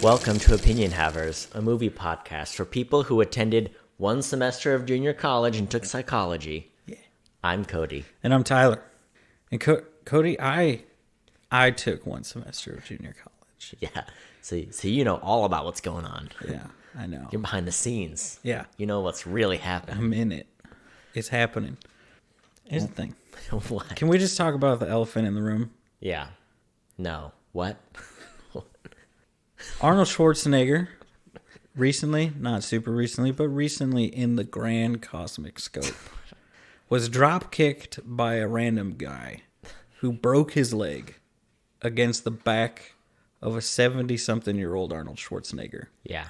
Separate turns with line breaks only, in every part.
Welcome to Opinion Havers, a movie podcast for people who attended one semester of junior college and took psychology.
Yeah.
I'm Cody.
And I'm Tyler. And Cody, I took one semester of junior college.
Yeah, so you know all about what's going on.
Yeah, I know.
You're behind the scenes.
Yeah.
You know what's really happening.
I'm in it. It's happening. Here's the thing.
What?
Can we just talk about the elephant in the room?
Yeah. No. What?
Arnold Schwarzenegger, recently, not super recently, but recently in the grand cosmic scope, was drop-kicked by a random guy who broke his leg against the back of a 70-something-year-old Arnold Schwarzenegger.
Yeah.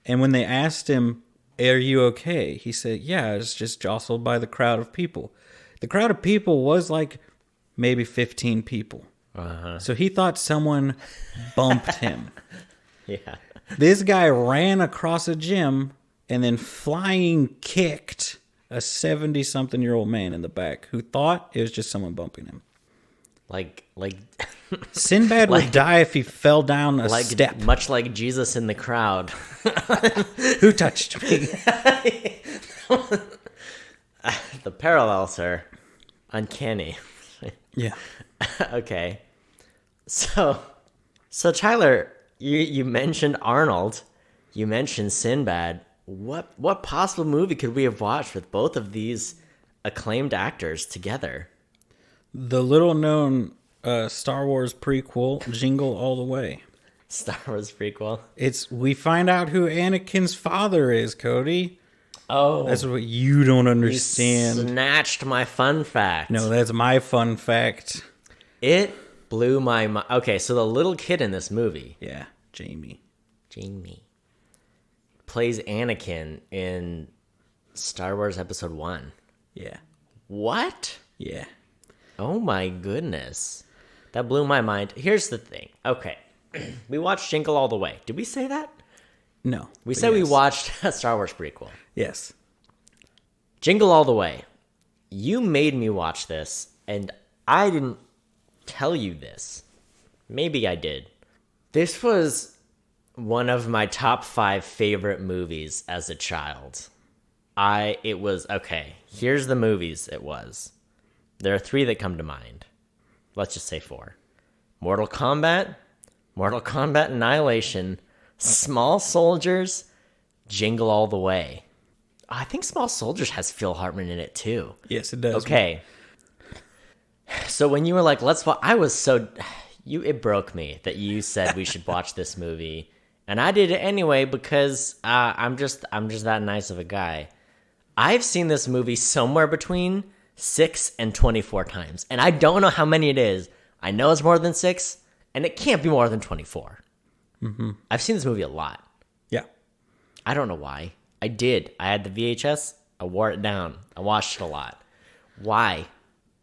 And when they asked him, "Are you okay?" he said, "Yeah, I was just jostled by the crowd of people." The crowd of people was like maybe 15 people.
Uh-huh.
So he thought someone bumped him.
Yeah.
This guy ran across a gym and then flying kicked a 70-something-year-old man in the back who thought it was just someone bumping him.
Like
Sinbad would die if he fell down a step.
Much like Jesus in the crowd.
Who touched me?
The parallels are uncanny.
Yeah.
Okay. So Tyler, you mentioned Arnold, you mentioned Sinbad. What possible movie could we have watched with both of these acclaimed actors together?
The little-known Star Wars prequel, Jingle All the Way.
Star Wars prequel.
We find out who Anakin's father is, Cody.
Oh,
That's what you don't
you
understand.
snatched my fun fact.
No, that's my fun fact.
It blew my mind. Okay, so the little kid in this movie,
Yeah, Jamie,
plays Anakin in Star Wars Episode 1.
Yeah.
What?
Yeah.
Oh my goodness. That blew my mind. Here's the thing. Okay. We watched Jingle All the Way. Did we say that?
No.
We
but
said we
yes.
watched a Star Wars prequel.
Yes.
Jingle All the Way. You made me watch this, and I didn't tell you this. Maybe I did. This was one of my top 5 favorite movies as a child. Okay, here's the movies it was. There are 3 that come to mind. Let's just say 4. Mortal Kombat Annihilation, Small Soldiers, Jingle All the Way. I think Small Soldiers has Phil Hartman in it too.
Yes, it does.
Okay. So when you were like, let's watch, it broke me that you said we should watch this movie. And I did it anyway because I'm just that nice of a guy. I've seen this movie somewhere between 6 and 24 times. And I don't know how many it is. I know it's more than 6, and it can't be more than 24. Mm-hmm. I've seen this movie a lot.
Yeah.
I don't know why. I did. I had the VHS. I wore it down. I watched it a lot. Why?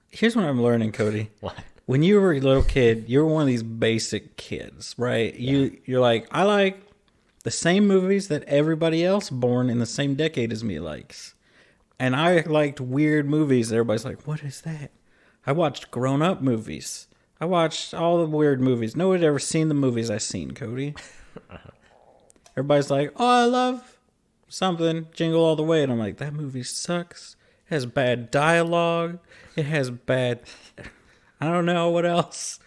Here's what I'm learning, Cody.
What?
When you were a little kid, you were one of these basic kids, right? Yeah. You're like, I like the same movies that everybody else born in the same decade as me likes. And I liked weird movies. Everybody's like, what is that? I watched grown-up movies. I watched all the weird movies. No one had ever seen the movies I've seen, Cody. Everybody's like, oh, I love something, Jingle All the Way. And I'm like, that movie sucks. It has bad dialogue. It has bad... I don't know what else.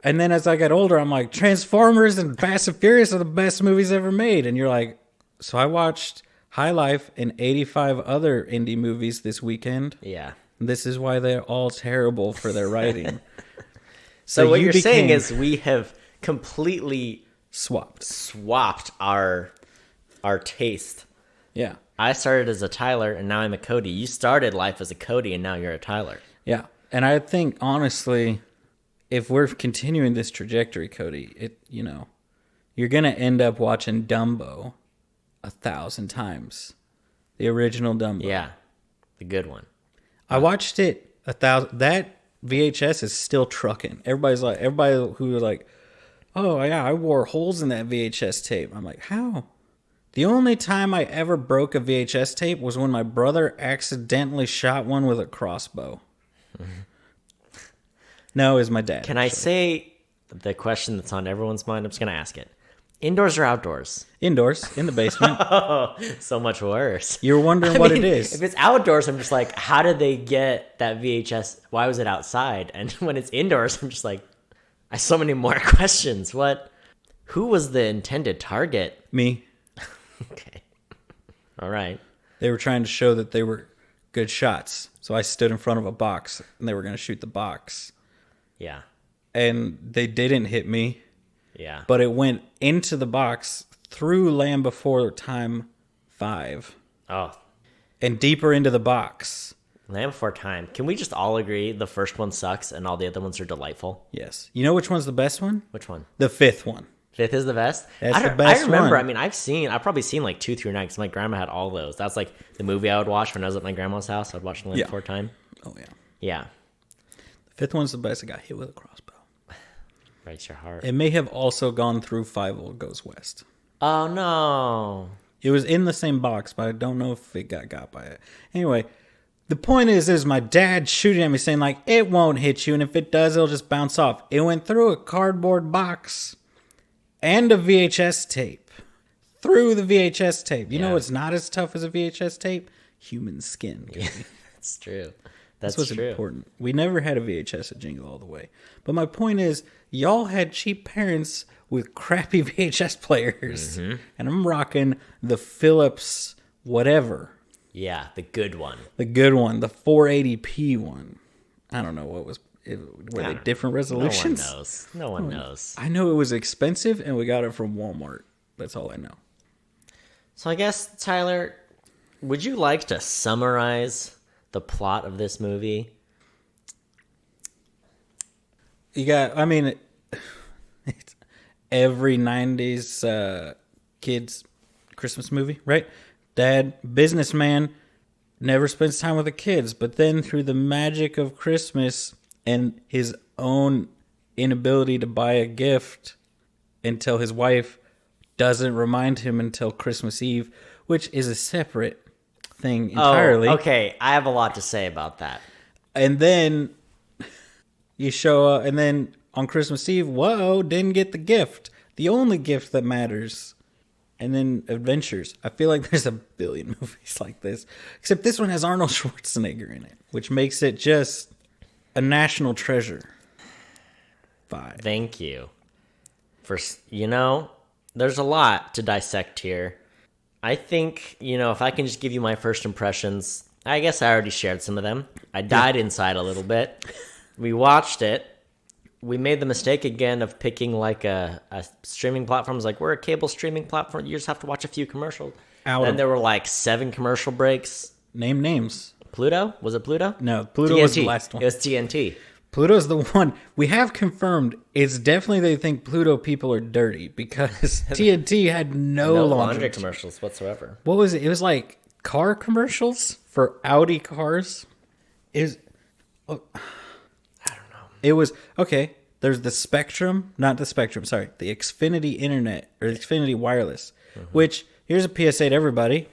And then as I got older, I'm like, Transformers and Fast and Furious are the best movies ever made. And you're like, so I watched High Life and 85 other indie movies this weekend.
Yeah.
This is why they're all terrible for their writing.
So what you're saying is we have completely
swapped
our taste.
Yeah.
I started as a Tyler, and now I'm a Cody. You started life as a Cody, and now you're a Tyler.
Yeah. And I think, honestly, if we're continuing this trajectory, Cody, you're going to end up watching Dumbo 1,000 times. The original Dumbo.
Yeah. The good one.
I watched it 1,000. That VHS is still trucking. Everybody who was like, oh, yeah, I wore holes in that VHS tape. I'm like, how? The only time I ever broke a VHS tape was when my brother accidentally shot one with a crossbow. No, it was my dad.
Can I say the question that's on everyone's mind? I'm just going to ask it. Indoors or outdoors?
Indoors, in the basement.
Oh, so much worse.
You're wondering
I
what
mean,
it is.
If it's outdoors, I'm just like, how did they get that VHS? Why was it outside? And when it's indoors, I'm just like, I have so many more questions. What? Who was the intended target?
Me.
Okay. All right.
They were trying to show that they were good shots. So I stood in front of a box and they were going to shoot the box.
Yeah.
And they didn't hit me,
Yeah.
but it went into the box through Land Before Time 5
Oh,
and deeper into the box.
Land Before Time. Can we just all agree the first one sucks and all the other ones are delightful?
Yes. You know which one's the best one?
Which one?
The fifth one.
Fifth is the best?
That's the best
I remember,
one.
I mean, I've probably seen like 2 through 9 because my grandma had all those. That's like the movie I would watch when I was at my grandma's house. I'd watch Land
Yeah.
Before Time.
Oh, yeah.
Yeah.
The fifth one's the best. I got hit with a crossbow.
Breaks your heart.
It may have also gone through 5 Goes West.
Oh, no.
It was in the same box, but I don't know if it got by it. Anyway, the point is my dad shooting at me saying, like, it won't hit you, and if it does, it'll just bounce off. It went through a cardboard box and a VHS tape. Through the VHS tape. You know what's not as tough as a VHS tape? Human skin.
Yeah, that's true.
That's
That's
what's
true.
important. We never had a VHS at Jingle All the Way. But my point is, y'all had cheap parents with crappy VHS players.
Mm-hmm.
And I'm rocking the Philips whatever.
Yeah, the good one.
The good one. The 480p one. I don't know what was... Were they different resolutions?
No one knows. No one knows.
I know it was expensive and we got it from Walmart. That's all I know.
So I guess, Tyler, would you like to summarize the plot of this movie?
You got, I mean, it's every 90s kids Christmas movie, right? Dad, businessman, never spends time with the kids, but then through the magic of Christmas and his own inability to buy a gift until his wife doesn't remind him until Christmas Eve, which is a separate thing entirely.
Oh, okay. I have a lot to say about that.
And then you show up, and then on Christmas Eve, whoa, didn't get the gift. The only gift that matters. And then Adventures. I feel like there's a billion movies like this. Except this one has Arnold Schwarzenegger in it, which makes it just a national treasure. 5.
Thank you. There's a lot to dissect here. I think, if I can just give you my first impressions, I guess I already shared some of them. I died inside a little bit. We watched it. We made the mistake again of picking like a streaming platform. Like, we're a cable streaming platform. You just have to watch a few commercials. Then there were like 7 commercial breaks.
Name names.
Pluto? Was it Pluto?
No, Pluto
TNT.
was the last one.
It was TNT.
Pluto's the one. We have confirmed it's definitely they think Pluto people are dirty because TNT had no
laundry commercials whatsoever.
What was it? It was like car commercials for Audi cars. I don't know. It was, okay, there's the Spectrum, not the Spectrum, sorry, the Xfinity Internet, or Xfinity Wireless, which, here's a PSA to everybody,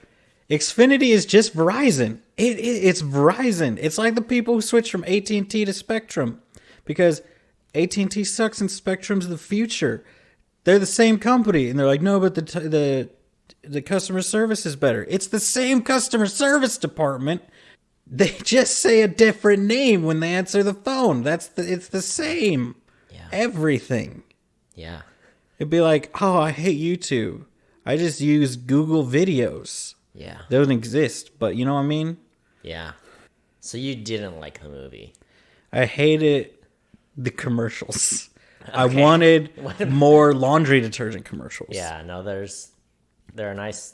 Xfinity is just Verizon. It's Verizon. It's like the people who switched from AT&T to Spectrum because AT&T sucks and Spectrum's the future. They're the same company, and they're like, no, but the customer service is better. It's the same customer service department. They just say a different name when they answer the phone. It's the same.
Yeah.
Everything.
Yeah.
It'd be like, oh, I hate YouTube. I just use Google Videos.
Yeah.
They don't exist, but you know what I mean?
Yeah. So you didn't like the movie.
I hated the commercials. Okay. I wanted more laundry detergent commercials.
Yeah, no, those are nice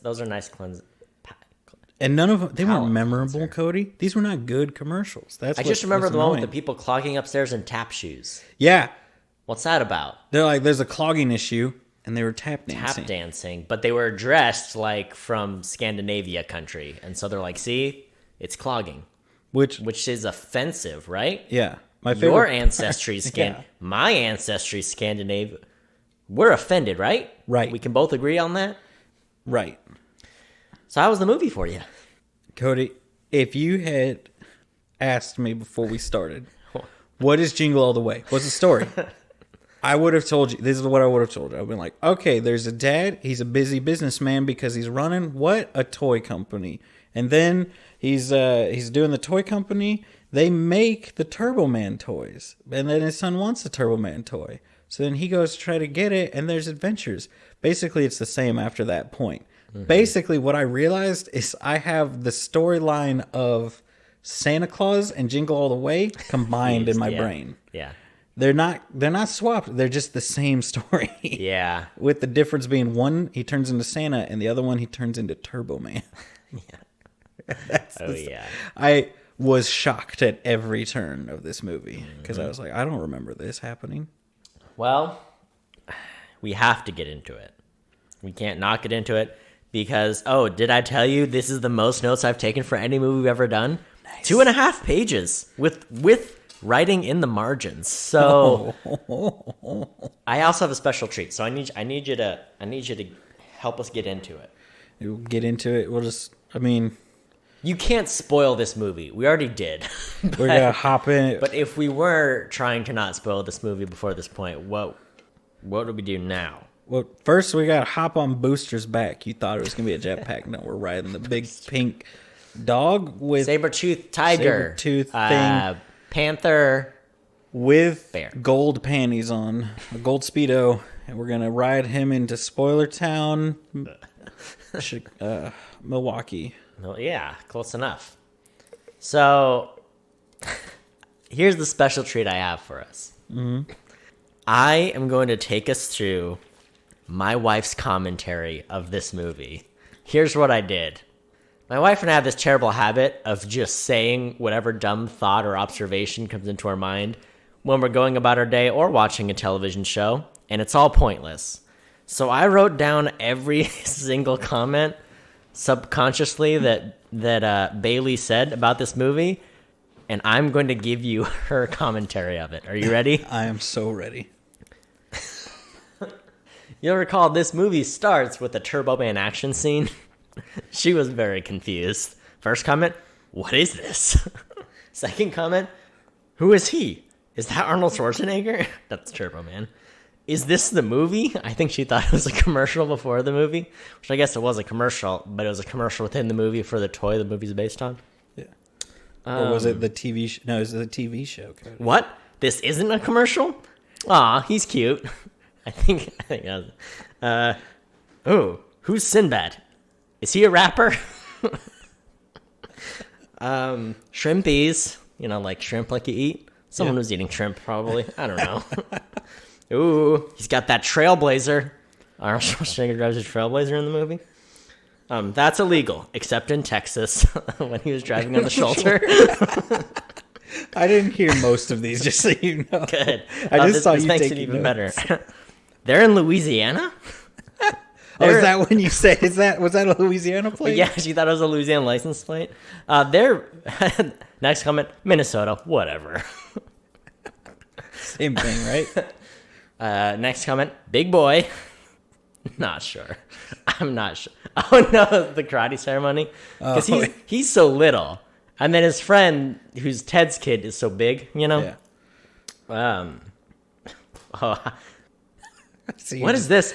cleanse.
And none of them, they weren't memorable, Cody. These were not good commercials.
I just remember the one with the people clogging upstairs in tap shoes.
Yeah.
What's that about?
They're like, there's a clogging issue, and they were tap
dancing. But they were dressed like from Scandinavia country. And so they're like, see, it's clogging. Which is offensive, right?
Yeah. My favorite.
Your ancestry my ancestry Scandinavia. We're offended, right?
Right.
We can both agree on that?
Right.
So how was the movie for you?
Cody, if you had asked me before we started, what is Jingle All the Way? What's the story? I would have told you. This is what I would have told you. I've been like, okay, there's a dad. He's a busy businessman because he's running what? A toy company. And then he's doing the toy company. They make the Turbo Man toys. And then his son wants the Turbo Man toy. So then he goes to try to get it, and there's adventures. Basically, it's the same after that point. Mm-hmm. Basically, what I realized is I have the storyline of Santa Claus and Jingle All the Way combined in my brain.
Yeah.
They're not swapped. They're just the same story.
Yeah.
With the difference being one he turns into Santa and the other one he turns into Turbo Man.
Yeah.
I was shocked at every turn of this movie because I was like, I don't remember this happening.
Well, we have to get into it. We can't not get into it because, did I tell you this is the most notes I've taken for any movie we've ever done? Nice. 2.5 pages with writing in the margins. So I also have a special treat. So I need you to help us get into it.
We'll get into it.
You can't spoil this movie. We already did.
We're gonna hop in.
But if we were trying to not spoil this movie before this point, what do we do now?
Well, first we gotta hop on Booster's back. You thought it was gonna be a jetpack. No, we're riding the big pink dog with
saber-toothed tiger,
saber-toothed thing.
Panther
with
bear.
Gold panties on, a gold Speedo, and we're gonna ride him into Spoiler Town, Milwaukee.
Well, yeah, close enough. So here's the special treat I have for us. Mm-hmm. I am going to take us through my wife's commentary of this movie. Here's what I did. My wife and I have this terrible habit of just saying whatever dumb thought or observation comes into our mind when we're going about our day or watching a television show, and it's all pointless. So I wrote down every single comment subconsciously that Bailey said about this movie, and I'm going to give you her commentary of it. Are you ready?
I am so ready.
You'll recall this movie starts with a Turbo Man action scene. She was very confused. First comment, what is this? Second comment, who is he? Is that Arnold Schwarzenegger? That's Turbo Man. Is this the movie? I think she thought it was a commercial before the movie, which I guess it was a commercial, but it was a commercial within the movie for the toy the movie's based on.
Yeah. Or was it the TV show? No, it was the TV show.
What? This isn't a commercial? Aw, he's cute. I think that was, who's Sinbad? Is he a rapper? Shrimpies, like shrimp like you eat. Someone was eating shrimp, probably. I don't know. Ooh, he's got that Trailblazer. Arnold Schwarzenegger drives a Trailblazer in the movie. That's illegal, except in Texas when he was driving on the shoulder.
I didn't hear most of these, just so you know.
Good.
I just saw
this
you
makes
taking
it even
notes.
better. They're in Louisiana?
Is that when you said, was that a Louisiana plate?
Yeah, she thought it was a Louisiana license plate. Next comment, Minnesota, whatever.
Same thing, right?
Next comment, big boy. Not sure. I'm not sure. Oh no, the karate ceremony. Because he's so little. And then his friend, who's Ted's kid, is so big,
Yeah.
What is this?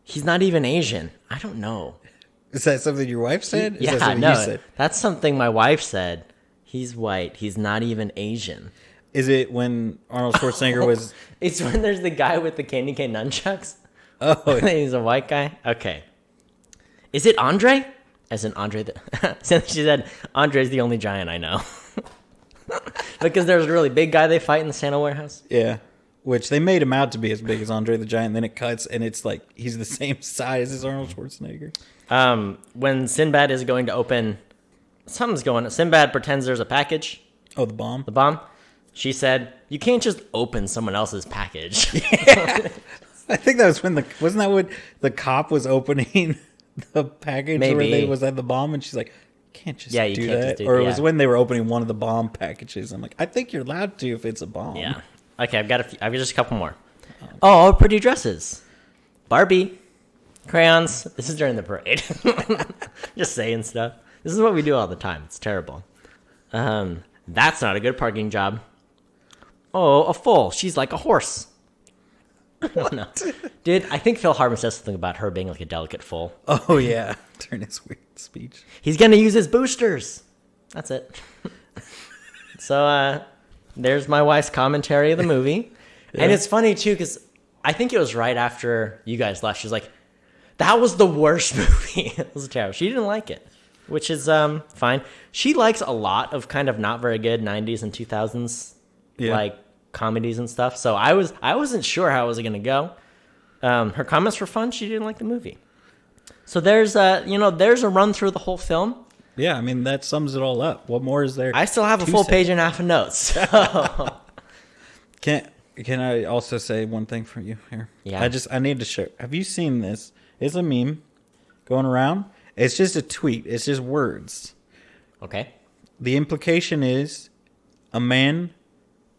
He's not even Asian. I don't know.
Is that something your wife said? Is that something
no.
you said?
That's something my wife said. He's white. He's not even Asian.
Is it when Arnold Schwarzenegger was...
It's when there's the guy with the candy cane nunchucks.
Oh.
He's a white guy? Okay. Is it Andre? As in Andre... She said, Andre's the only giant I know. Because there's a really big guy they fight in the Santa warehouse.
Yeah. Which they made him out to be as big as Andre the Giant. Then it cuts, and it's like he's the same size as Arnold Schwarzenegger.
When Sinbad is going to open... Something's going on. Sinbad pretends there's a package.
Oh, the bomb?
The bomb. She said, you can't just open someone else's package.
Yeah. I think that was when wasn't that when the cop was opening the package where they was at the bomb, and she's like, can't just do that. Or it was when they were opening one of the bomb packages. I'm like, I think you're allowed to if it's a bomb.
Yeah. Okay, I've got just a couple more. Oh, pretty dresses. Barbie. Crayons. This is during the parade. Just saying stuff. This is what we do all the time. It's terrible. That's not a good parking job. Oh, a foal. She's like a horse. No. Dude, I think Phil Hartman says something about her being like a delicate foal.
Oh, yeah. During his weird speech.
He's going to use his boosters. That's it. So, there's my wife's commentary of the movie. Yeah. And it's funny, too, because I think it was right after you guys left. She was like, that was the worst movie. It was terrible. She didn't like it, which is fine. She likes a lot of kind of not very good 90s and 2000s like comedies and stuff. So I wasn't sure how it was going to go. Her comments were fun. She didn't like the movie. So there's a run through the whole film.
Yeah, I mean, that sums it all up. What more is there?
I still have a full page and a half of notes. So.
Can I also say one thing for you here?
Yeah.
I need to share. Have you seen this? It's a meme going around. It's just a tweet. It's just words.
Okay.
The implication is a man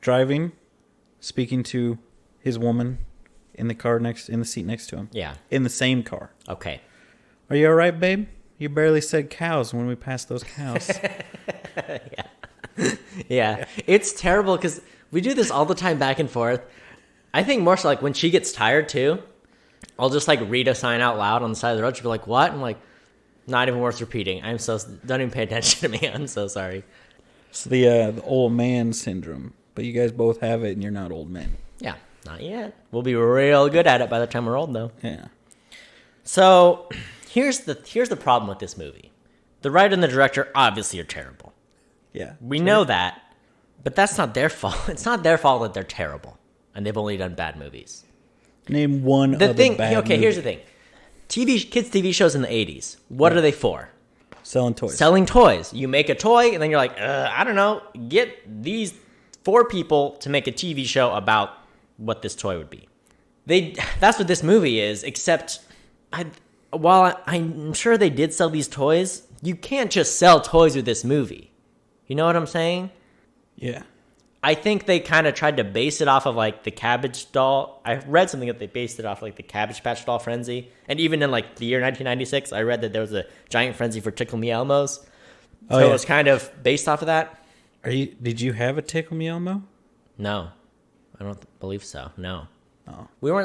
driving, speaking to his woman in the seat next to him.
Yeah.
In the same car.
Okay.
Are you all right, babe? You barely said cows when we passed those cows.
Yeah. It's terrible because we do this all the time back and forth. I think more so like when she gets tired too, I'll just like read a sign out loud on the side of the road. She'll be like, what? I'm like, not even worth repeating. Don't even pay attention to me. I'm so sorry.
It's the old man syndrome. But you guys both have it and you're not old men.
Yeah, not yet. We'll be real good at it by the time we're old though.
Yeah.
So here's the problem with this movie. The writer and the director obviously are terrible.
Yeah.
We know that, but that's not their fault. It's not their fault that they're terrible and they've only done bad movies.
Name one other bad movie.
Here's the thing. Kids TV shows in the 80s, what are they for?
Selling toys.
Selling toys. You make a toy and then you're like, I don't know, get these 4 people to make a TV show about what this toy would be. That's what this movie is, except while I'm sure they did sell these toys, you can't just sell toys with this movie. You know what I'm saying?
Yeah.
I think they kind of tried to base it off of like the Cabbage Doll. I read something that they based it off like the Cabbage Patch Doll frenzy. And even in like the year 1996, I read that there was a giant frenzy for Tickle Me Elmos. So it was kind of based off of that.
Did you have a Tickle Me Elmo?
No, I don't believe so. No.
Oh.
We were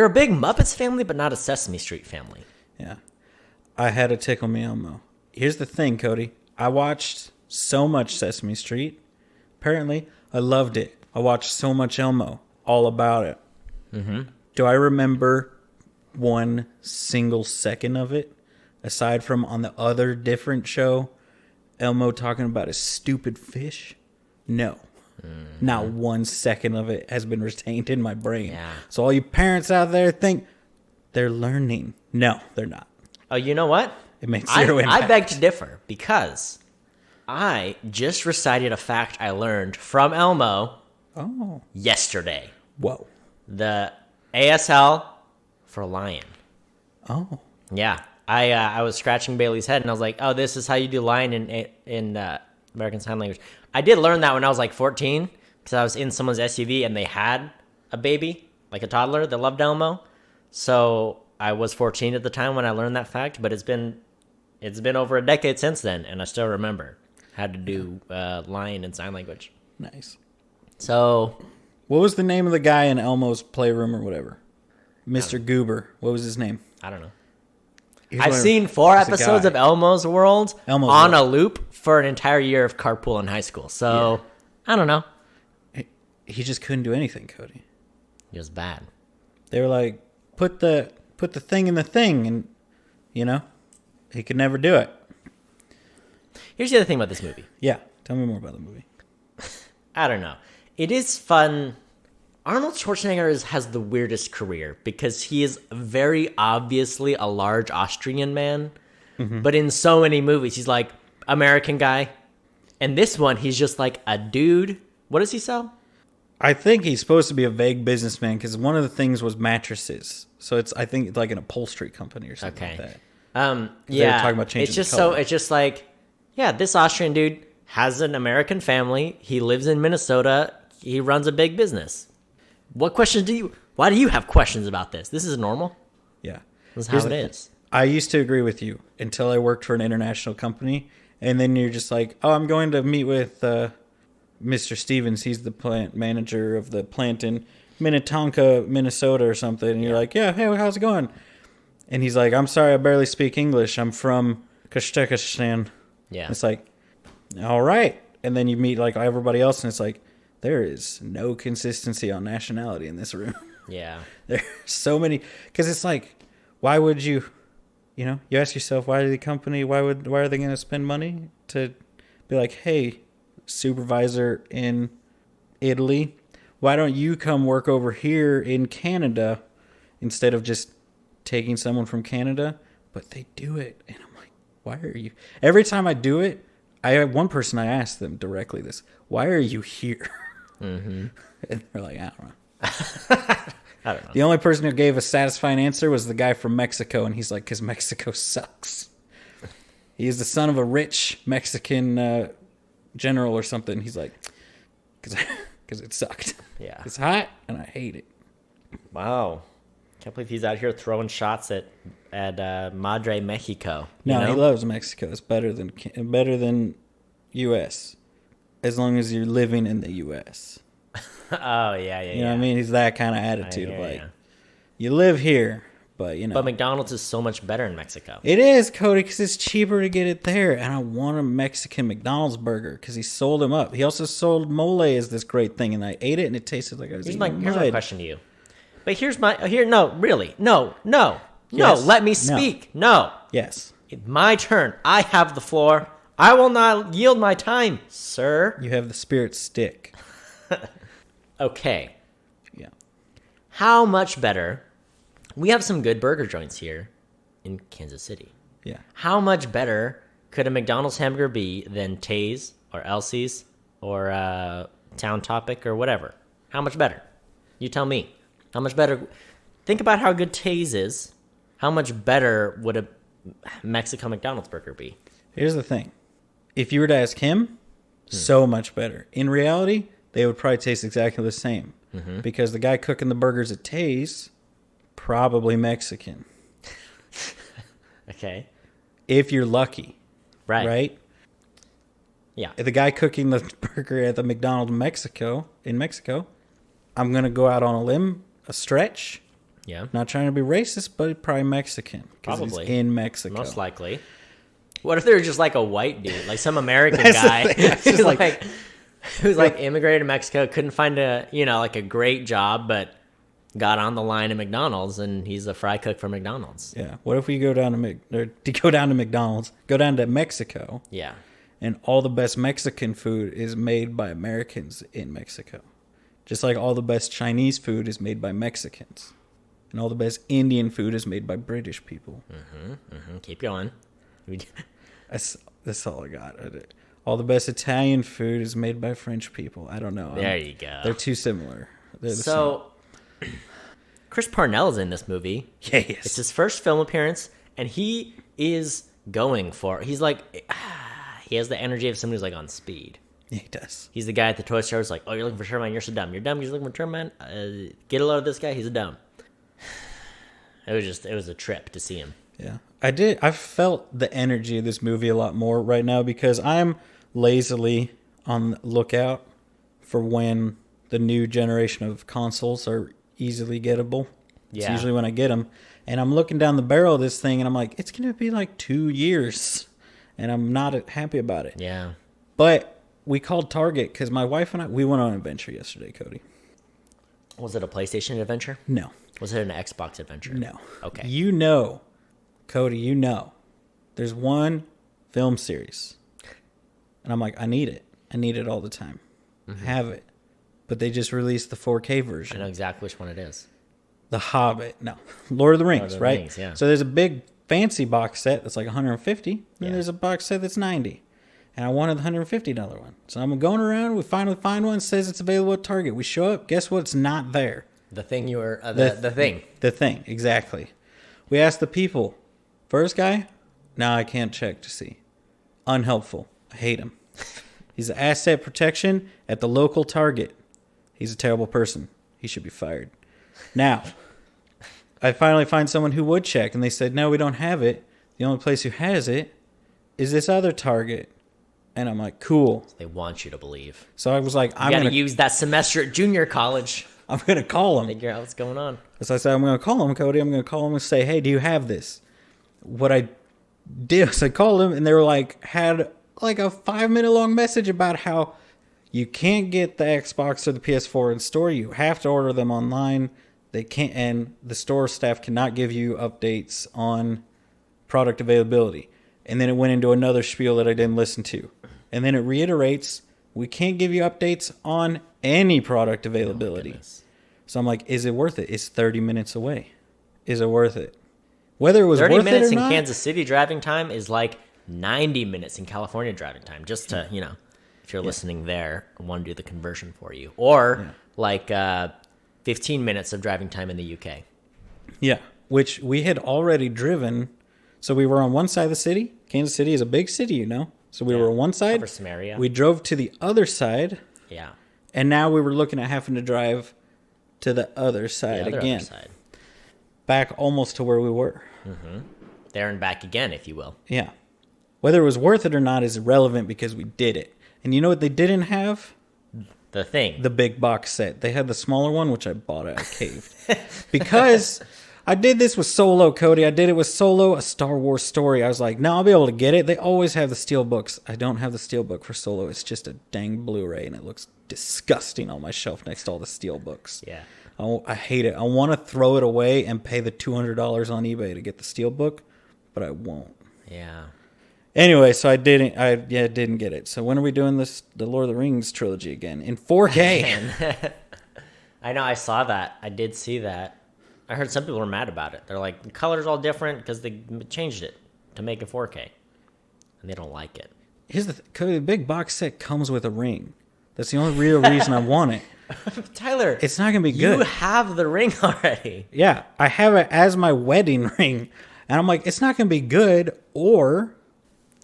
a big Muppets family, but not a Sesame Street family.
Yeah. I had a Tickle Me Elmo. Here's the thing, Cody. I watched so much Sesame Street. Apparently, I loved it. I watched so much Elmo, all about it. Mm-hmm. Do I remember one single second of it, aside from on the other different show, Elmo talking about his stupid fish? No. Mm-hmm. Not 1 second of it has been retained in my brain.
Yeah.
So all you parents out there think they're learning. No, they're not.
Oh, you know what?
It makes zero impact.
I beg to differ because I just recited a fact I learned from Elmo yesterday.
Whoa.
The ASL for lion.
Oh.
Yeah. I was scratching Bailey's head and I was like, oh, this is how you do lion in American Sign Language. I did learn that when I was like 14 because I was in someone's SUV and they had a baby, like a toddler that loved Elmo. So I was 14 at the time when I learned that fact, but it's been over a decade since then, and I still remember how to do lion in sign language.
Nice.
So,
what was the name of the guy in Elmo's playroom or whatever? Mr. Goober. What was his name?
I don't know. I've seen 4 episodes of Elmo's World on a loop for an entire year of carpool in high school. So, I don't know.
He just couldn't do anything, Cody.
He was bad.
They were like, put the thing in the thing, and, he could never do it.
Here's the other thing about this movie.
Yeah, tell me more about the movie.
I don't know. It is fun. Arnold Schwarzenegger has the weirdest career because he is very obviously a large Austrian man, but in so many movies, he's like American guy. And this one, he's just like a dude. What does he sell?
I think he's supposed to be a vague businessman because one of the things was mattresses. So I think it's like an upholstery company or something like that.
Yeah,
they were talking about changing the color.
It's just like, yeah, this Austrian dude has an American family. He lives in Minnesota. He runs a big business. What questions why do you have questions about this? This is normal.
Yeah.
This is how it is.
I used to agree with you until I worked for an international company. And then you're just like, oh, I'm going to meet with Mr. Stevens, he's the plant manager of the plant in Minnetonka, Minnesota or something. And you're like, yeah, hey, how's it going? And he's like, I'm sorry, I barely speak English. I'm from Kazakistan.
Yeah.
It's like, all right. And then you meet like everybody else, and it's like, there is no consistency on nationality in this room.
Yeah.
There's so many, because it's like, why would you, you ask yourself, why are they going to spend money to be like, hey, supervisor in Italy, why don't you come work over here in Canada instead of just taking someone from Canada? But they do it, and I'm like, why are you? Every time I do it, I have one person, I ask them directly this, why are you here? Mm-hmm. And they're like, I don't know.
I don't know.
The only person who gave a satisfying answer was the guy from Mexico, and he's like, because Mexico sucks. He is the son of a rich Mexican general or something. He's like, because it sucked.
Yeah.
It's hot, and I hate it.
Wow. Can't believe he's out here throwing shots at Madre Mexico.
No, he loves Mexico. It's better than U.S. as long as you're living in the U.S.
Oh, yeah.
You know what I mean? He's that kind of attitude of like,
yeah.
you live here, but
But McDonald's is so much better in Mexico.
It is, Cody, because it's cheaper to get it there. And I want a Mexican McDonald's burger because he sold them up. He also sold mole as this great thing, and I ate it, and it tasted like I was eating mud.
Here's my question to you. But no,
Yes.
let me speak. No.
Yes.
It's my turn. I have the floor. I will not yield my time, sir.
You have the spirit stick.
Okay.
Yeah.
How much better? We have some good burger joints here in Kansas City.
Yeah.
How much better could a McDonald's hamburger be than Tay's or Elsie's or Town Topic or whatever? How much better? You tell me. How much better? Think about how good Tay's is. How much better would a Mexican McDonald's burger be?
Here's the thing. If you were to ask him, so much better. In reality, they would probably taste exactly the same. Mm-hmm. Because the guy cooking the burgers at Tay's, probably Mexican.
Okay.
If you're lucky. Right?
Yeah.
The guy cooking the burger at the McDonald's in Mexico, I'm going to go out on a limb, a stretch.
Yeah.
Not trying to be racist, but probably Mexican.
Probably.
He's in Mexico.
Most likely. What if they were just like a white dude, like some American guy who's like immigrated to Mexico, couldn't find a great job, but got on the line at McDonald's, and he's a fry cook for McDonald's.
Yeah. What if we go down to McDonald's, go down to Mexico?
Yeah.
And all the best Mexican food is made by Americans in Mexico. Just like all the best Chinese food is made by Mexicans. And all the best Indian food is made by British people.
Keep going.
That's all I got. All the best Italian food is made by French people. I don't know.
There you go.
They're too similar.
Chris Parnell's in this movie.
Yes.
It's his first film appearance, and he is going for it. He's like, he has the energy of somebody who's like on speed.
Yeah, he does.
He's the guy at the toy store who's like, oh, you're looking for Sherman, you're so dumb. You're dumb, you're looking for Sherman. Get a load of this guy, he's a dumb. It was a trip to see him.
Yeah. I felt the energy of this movie a lot more right now because I'm lazily on the lookout for when the new generation of consoles are easily gettable. It's usually when I get them. And I'm looking down the barrel of this thing, and I'm like, it's going to be like 2 years. And I'm not happy about it.
Yeah.
But we called Target because my wife and I, we went on an adventure yesterday, Cody.
Was it a PlayStation adventure?
No.
Was it an Xbox adventure?
No.
Okay.
Cody, there's one film series. And I'm like, I need it. I need it all the time. Mm-hmm. I have it. But they just released the 4K version.
I know exactly which one it is.
The Hobbit. No. Lord of the Rings, right?
Rings, yeah.
So there's a big fancy box set that's like $150. And there's a box set that's $90. And I wanted the $150 one. So I'm going around. We finally find one. It says it's available at Target. We show up. Guess what? It's not there.
The thing you were... the thing.
The thing, exactly. We asked the people. First guy, now I can't check to see. Unhelpful. I hate him. He's an asset protection at the local Target. He's a terrible person. He should be fired. Now, I finally find someone who would check, and they said, no, we don't have it. The only place who has it is this other Target. And I'm like, cool.
They want you to believe.
So I was like,
You got to use that semester at junior college.
I'm going to call him.
Figure out what's going on.
So I said, I'm going to call him, Cody. I'm going to call him and say, hey, do you have this? What I did was I called them, and they were like, had like a 5-minute long message about how you can't get the Xbox or the PS4 in store. You have to order them online. They can't, and the store staff cannot give you updates on product availability. And then it went into another spiel that I didn't listen to. And then it reiterates, we can't give you updates on any product availability. So I'm like, is it worth it? It's 30 minutes away. Is it worth it? Whether it was
30
worth
minutes
it or
in
not,
Kansas City driving time is like 90 minutes in California driving time. Just to, if you're listening there, I want to do the conversion for you. Or like 15 minutes of driving time in the UK.
Yeah, which we had already driven. So we were on one side of the city. Kansas City is a big city, So we were on one side.
Cover some area.
We drove to the other side.
Yeah.
And now we were looking at having to drive to the other side again.
Other side.
Back almost to where we were.
Mm-hmm. There and back again, if you will.
Yeah. Whether it was worth it or not is irrelevant because we did it. And you know what they didn't have?
The thing.
The big box set. They had the smaller one, which I bought at a cave. Because I did this with Solo, Cody. I did it with Solo, a Star Wars story. I was like, no, I'll be able to get it. They always have the steel books. I don't have the steel book for Solo. It's just a dang Blu-ray, and it looks disgusting on my shelf next to all the steel books.
Yeah.
I hate it. I want to throw it away and pay the $200 on eBay to get the steel book, but I won't.
Yeah.
Anyway, so I didn't get it. So when are we doing the Lord of the Rings trilogy again in 4K?
I know, I saw that. I did see that. I heard some people were mad about it. They're like, the color's all different because they changed it to make it 4K. And they don't like it.
Here's the big box set comes with a ring. That's the only real reason I want it.
Tyler,
it's not going to be good.
You have the ring already.
Yeah, I have it as my wedding ring. And I'm like, it's not going to be good. Or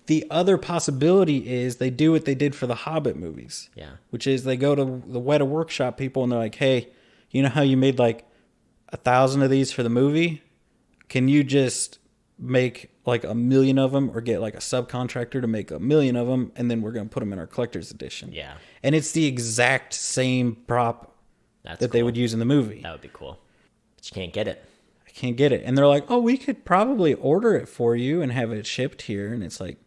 the other possibility is they do what they did for the Hobbit movies.
Yeah. Which
is they go to the Weta Workshop people and they're like, hey, you know how you made like 1,000 of these for the movie? Can you just make like 1,000,000 of them or get like a subcontractor to make 1,000,000 of them, and then we're going to put them in our collector's edition?
Yeah.
And it's the exact same prop that they would use in the movie.
That would be cool. But you can't get it.
I can't get it. And they're like, oh, we could probably order it for you and have it shipped here. And it's like,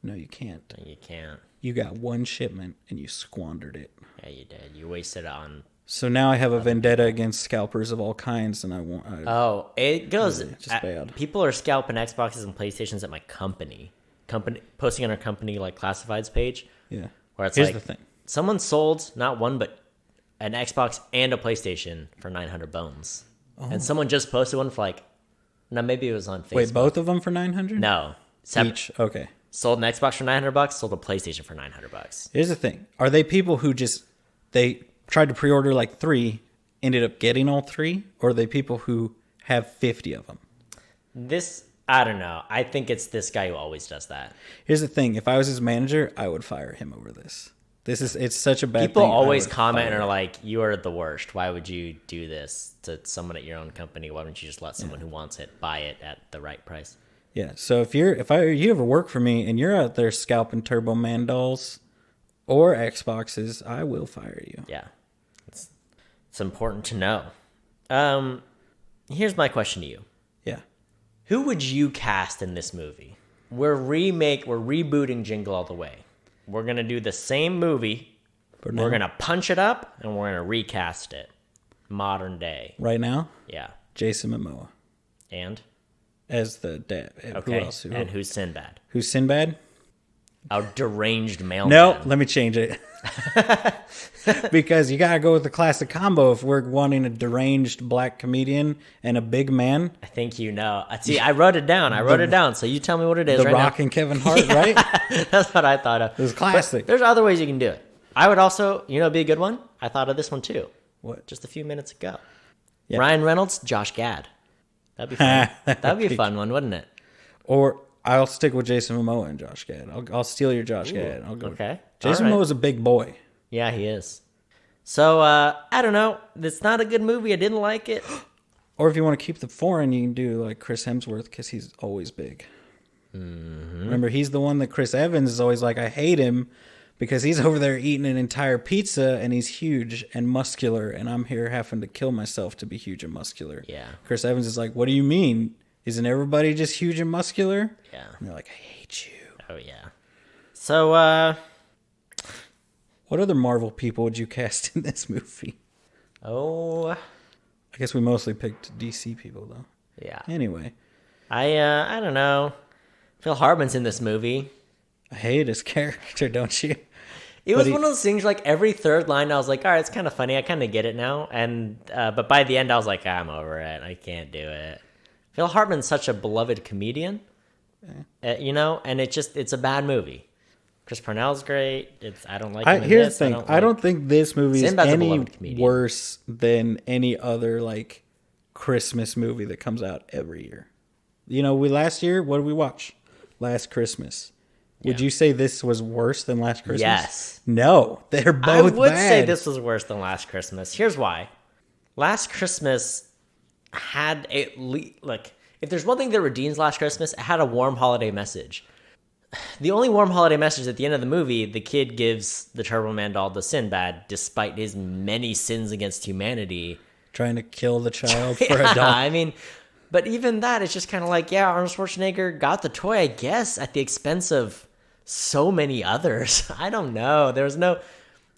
no, you can't.
No, you can't.
You got one shipment and you squandered it.
Yeah, you did. You wasted it on...
So now I have a vendetta against scalpers of all kinds, and
it goes.
Just bad.
People are scalping Xboxes and PlayStations at my company posting on our company like classifieds page.
Yeah.
Where it's
Here's
like
the thing.
Someone sold not one but an Xbox and a PlayStation for 900 bones, and someone just posted one for like, no, maybe it was on Facebook.
Wait, both of them for 900?
No,
each. Okay.
Sold an Xbox for $900. Sold a PlayStation for $900.
Here's the thing: are they people who they tried to pre-order like 3, ended up getting all 3, or are they people who have 50 of them?
I don't know. I think it's this guy who always does that.
Here's the thing: if I was his manager, I would fire him over this. It's such a bad
People
thing.
People always comment and are like, you are the worst. Why would you do this to someone at your own company? Why don't you just let someone who wants it buy it at the right price?
Yeah. So if you ever work for me and you're out there scalping Turbo Man dolls or Xboxes, I will fire you.
Yeah. It's important to know. Here's my question to you.
Yeah.
Who would you cast in this movie? We're rebooting Jingle All the Way. We're going to do the same movie. We're going to punch it up and we're going to recast it. Modern day.
Right now?
Yeah.
Jason Momoa.
And?
As the dad.
Okay.
Who else?
And who's Sinbad?
Who's Sinbad?
A deranged mailman.
No, let me change it. Because you gotta go with the classic combo if we're wanting a deranged black comedian and a big man.
I think you know. See, I wrote it down. So you tell me what it is.
The Rock and Kevin Hart, right?
That's what I thought of.
It was classic.
But there's other ways you can do it. I would also, be a good one. I thought of this one too.
What?
Just a few minutes ago.
Yeah.
Ryan Reynolds, Josh Gad. That'd be fun. That'd be a fun one, wouldn't it?
Or I'll stick with Jason Momoa and Josh Gad. I'll steal your Josh Gad. I'll go.
Okay.
Jason Momoa's a big boy.
Yeah, he is. So, I don't know. It's not a good movie. I didn't like it.
Or if you want to keep the foreign, you can do like Chris Hemsworth because he's always big. Mm-hmm. Remember, he's the one that Chris Evans is always like, I hate him because he's over there eating an entire pizza and he's huge and muscular, and I'm here having to kill myself to be huge and muscular.
Yeah.
Chris Evans is like, what do you mean? Isn't everybody just huge and muscular?
Yeah.
And they're like, I hate you.
Oh, yeah. So,
what other Marvel people would you cast in this movie?
Oh.
I guess we mostly picked DC people, though.
Yeah.
Anyway.
I don't know. Phil Hartman's in this movie.
I hate his character, don't you?
It was one of those things, like, every third line, I was like, all right, it's kind of funny. I kind of get it now. And but by the end, I was like, I'm over it. I can't do it. Phil Hartman's such a beloved comedian, and it's a bad movie. Chris Parnell's great. I don't like him in
Here's
this.
the thing. I don't think this movie is
Sinbad's a
any
beloved comedian.
worse than any other, like, Christmas movie that comes out every year. Last year, what did we watch? Last Christmas. Would you say this was worse than Last Christmas?
Yes.
No, they're both bad.
I would say this was worse than Last Christmas. Here's why. Last Christmas had if there's one thing that redeems Last Christmas, it had a warm holiday message. The only warm holiday message at the end of the movie, the kid gives the Turbo Man doll to Sinbad, despite his many sins against humanity.
Trying to kill the child for a doll.
I mean, but even that, it's just kind of like, yeah, Arnold Schwarzenegger got the toy, I guess, at the expense of so many others. I don't know. There was no...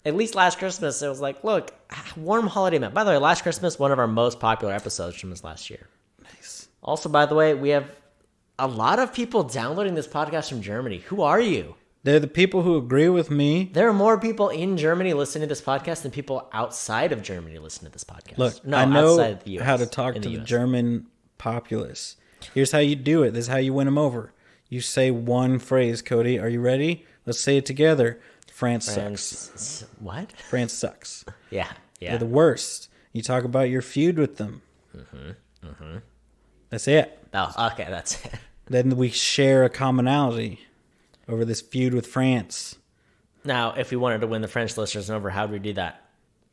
At least Last Christmas, it was like, look, warm holiday man. By the way, Last Christmas, one of our most popular episodes from this last year.
Nice.
Also, by the way, we have a lot of people downloading this podcast from Germany. Who are you?
They're the people who agree with me.
There are more people in Germany listening to this podcast than people outside of Germany listening to this podcast.
Look,
no,
I know
outside of the US,
how to talk to the German populace. Here's how you do it. This is how you win them over. You say one phrase, Cody. Are you ready? Let's say it together. France sucks.
What?
France sucks.
Yeah.
They're the worst. You talk about your feud with them. That's it.
Oh, okay, that's it.
Then we share a commonality over this feud with France.
Now, if we wanted to win the French listeners over, how would we do that?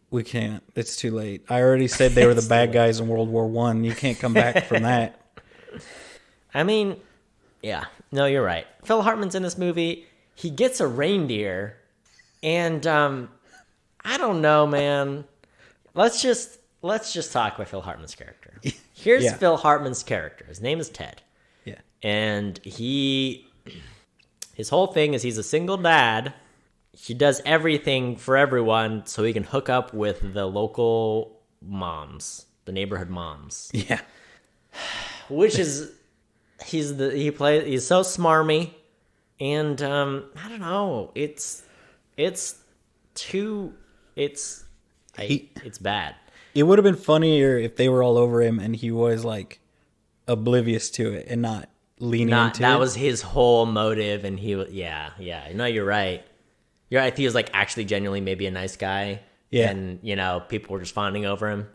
We can't. It's too late. I already said they were the bad guys in World War I. You can't come back from that.
I mean, yeah. No, you're right. Phil Hartman's in this movie. He gets a reindeer, and I don't know, man. Let's just talk about Phil Hartman's character. Here's Phil Hartman's character. His name is Ted.
Yeah.
And his whole thing is he's a single dad. He does everything for everyone so he can hook up with the local moms, the neighborhood moms.
Yeah.
Which is he's so smarmy, and I don't know. It's bad.
It would have been funnier if they were all over him and he was like oblivious to it and not leaning into it.
That was his whole motive, and he was No, you're right. You're right. He was like actually genuinely maybe a nice guy.
Yeah.
And people were just fawning over him,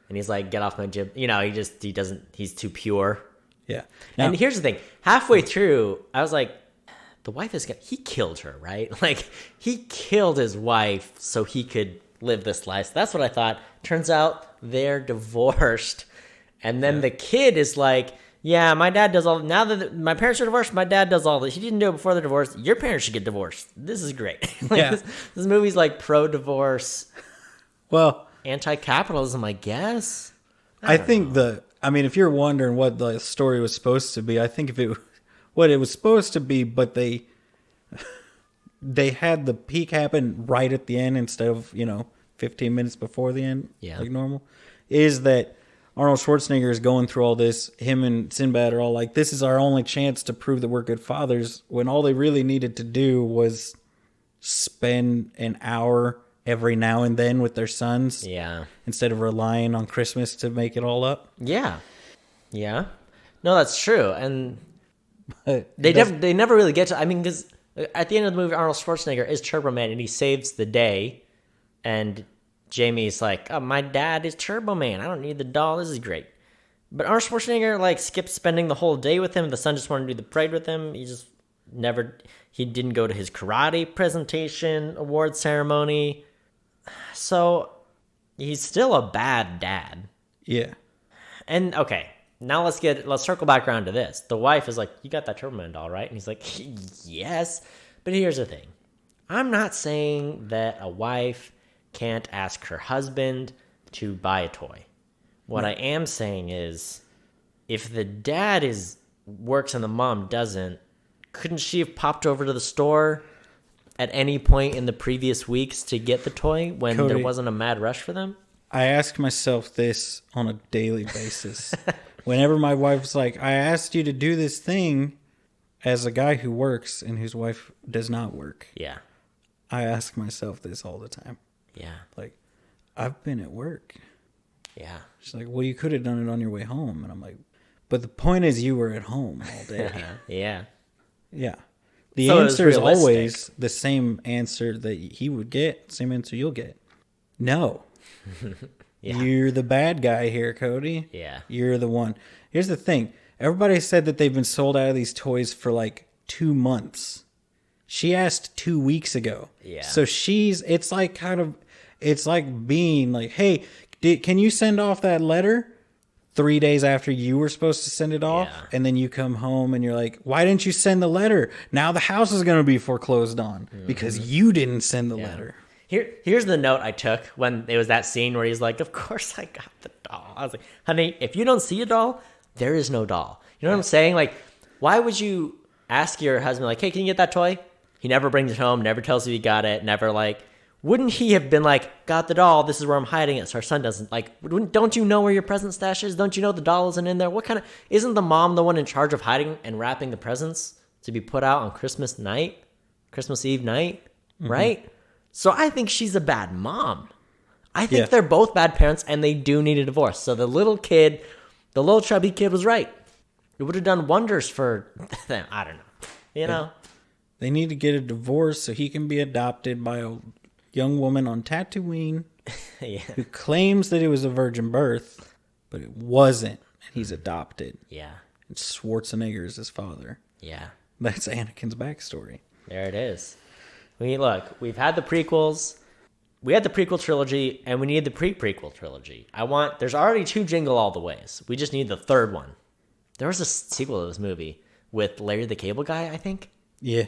and he's like, "Get off my jib." He's too pure.
Yeah.
Now, and here's the thing. Halfway through, I was like, the wife he killed her, right? Like, he killed his wife so he could live this life. So that's what I thought. Turns out they're divorced. And then the kid is like, yeah, my dad does all... Now that my parents are divorced, my dad does all this. He didn't do it before the divorce. Your parents should get divorced. This is great. This movie's like pro-divorce.
Well...
Anti-capitalism, I guess.
I think if you're wondering what the story was supposed to be, I think what it was supposed to be, but they had the peak happen right at the end instead of 15 minutes before the end, like normal, is that Arnold Schwarzenegger is going through all this. Him and Sinbad are all like, this is our only chance to prove that we're good fathers, when all they really needed to do was spend an hour every now and then with their sons, instead of relying on Christmas to make it all up.
No, that's true. And they never really get to... I mean, because at the end of the movie, Arnold Schwarzenegger is Turbo Man, and he saves the day. And Jamie's like, oh, my dad is Turbo Man. I don't need the doll. This is great. But Arnold Schwarzenegger, skipped spending the whole day with him. The son just wanted to do the parade with him. He didn't go to his karate presentation, award ceremony. So he's still a bad dad.
Yeah.
And, okay, now let's circle back around to this. The wife is like, you got that Turbo Man doll, right? And he's like, yes. But here's the thing. I'm not saying that a wife can't ask her husband to buy a toy. What I am saying is, if the dad works and the mom doesn't, couldn't she have popped over to the store at any point in the previous weeks to get the toy when
Cody,
there wasn't a mad rush for them?
I ask myself this on a daily basis. Whenever my wife's like, I asked you to do this thing, as a guy who works and whose wife does not work.
Yeah.
I ask myself this all the time.
Yeah.
Like, I've been at work.
Yeah.
She's like, well, you could have done it on your way home. And I'm like, but the point is you were at home all day.
Yeah.
Yeah. The
So
answer is
realistic.
always the same answer that he would get, same answer you'll get. No.
Yeah.
You're the bad guy here, Cody.
Yeah.
You're the one. Here's the thing. Everybody said that they've been sold out of these toys for like 2 months. She asked 2 weeks ago.
Yeah.
So it's like being like, hey, can you send off that letter 3 days after you were supposed to send it off?
Yeah.
And then you come home and you're like, why didn't you send the letter? Now the house is going to be foreclosed on because you didn't send the letter.
Here's the note I took when it was that scene where he's like, of course I got the doll. I was like, honey, if you don't see a doll, there is no doll. You know what I'm saying? Like, why would you ask your husband, like, hey, can you get that toy? He never brings it home, never tells you he got it, never like, wouldn't he have been like, got the doll, this is where I'm hiding it so our son doesn't, like, don't you know where your present stash is? Don't you know the doll isn't in there? Isn't the mom the one in charge of hiding and wrapping the presents to be put out on Christmas Eve night, right? So I think she's a bad mom. I think they're both bad parents and they do need a divorce. So the little chubby kid was right. It would have done wonders for them. I don't know. You know?
They need to get a divorce so he can be adopted by a young woman on Tatooine who claims that it was a virgin birth, but it wasn't. And he's adopted.
Yeah.
And Schwarzenegger is his father.
Yeah.
That's Anakin's backstory.
There it is. We've had the prequels. We had the prequel trilogy, and we need the prequel trilogy. There's already 2 Jingle All the Ways. We just need the third one. There was a sequel to this movie with Larry the Cable Guy, I think.
Yeah.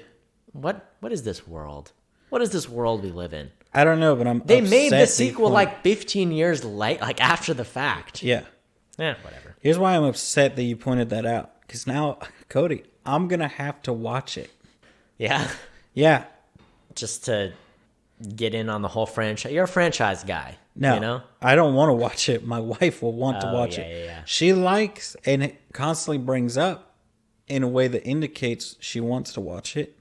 What is this world? What is this world we live in?
I don't know, but
They made the sequel like 15 years late, like after the fact.
Yeah.
Whatever.
Here's why I'm upset that you pointed that out. Because now, Cody, I'm going to have to watch it.
Yeah.
Yeah.
Just to get in on the whole franchise. You're a franchise guy.
No,
you know?
I don't want to watch it. My wife will want to watch it.
Yeah.
She likes, and it constantly brings up in a way that indicates she wants to watch it.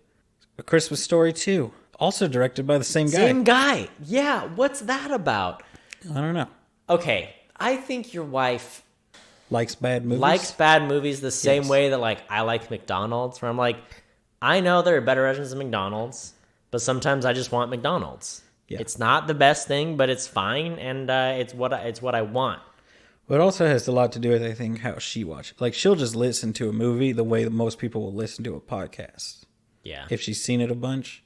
A Christmas Story 2, also directed by the same guy.
Same guy. Yeah. What's that about?
I don't know.
Okay. I think your wife
Likes bad movies?
likes bad movies the same way that like I like McDonald's, where I'm like, I know there are better versions of McDonald's, but sometimes I just want McDonald's. Yeah. It's not the best thing, but it's fine, and it's what I want.
But it also has a lot to do with, I think, how she watches. Like, she'll just listen to a movie the way that most people will listen to a podcast.
Yeah.
If she's seen it a bunch.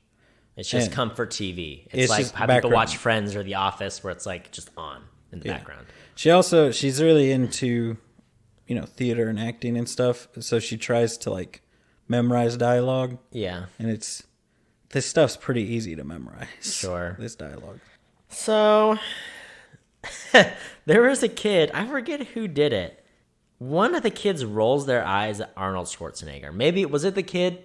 It's just comfort TV. It's like how people watch Friends or The Office, where it's like just on in the background.
She's really into, theater and acting and stuff. So she tries to like memorize dialogue.
Yeah.
And this stuff's pretty easy to memorize.
Sure.
This dialogue.
So there was a kid, I forget who did it. One of the kids rolls their eyes at Arnold Schwarzenegger. Maybe, was it the kid?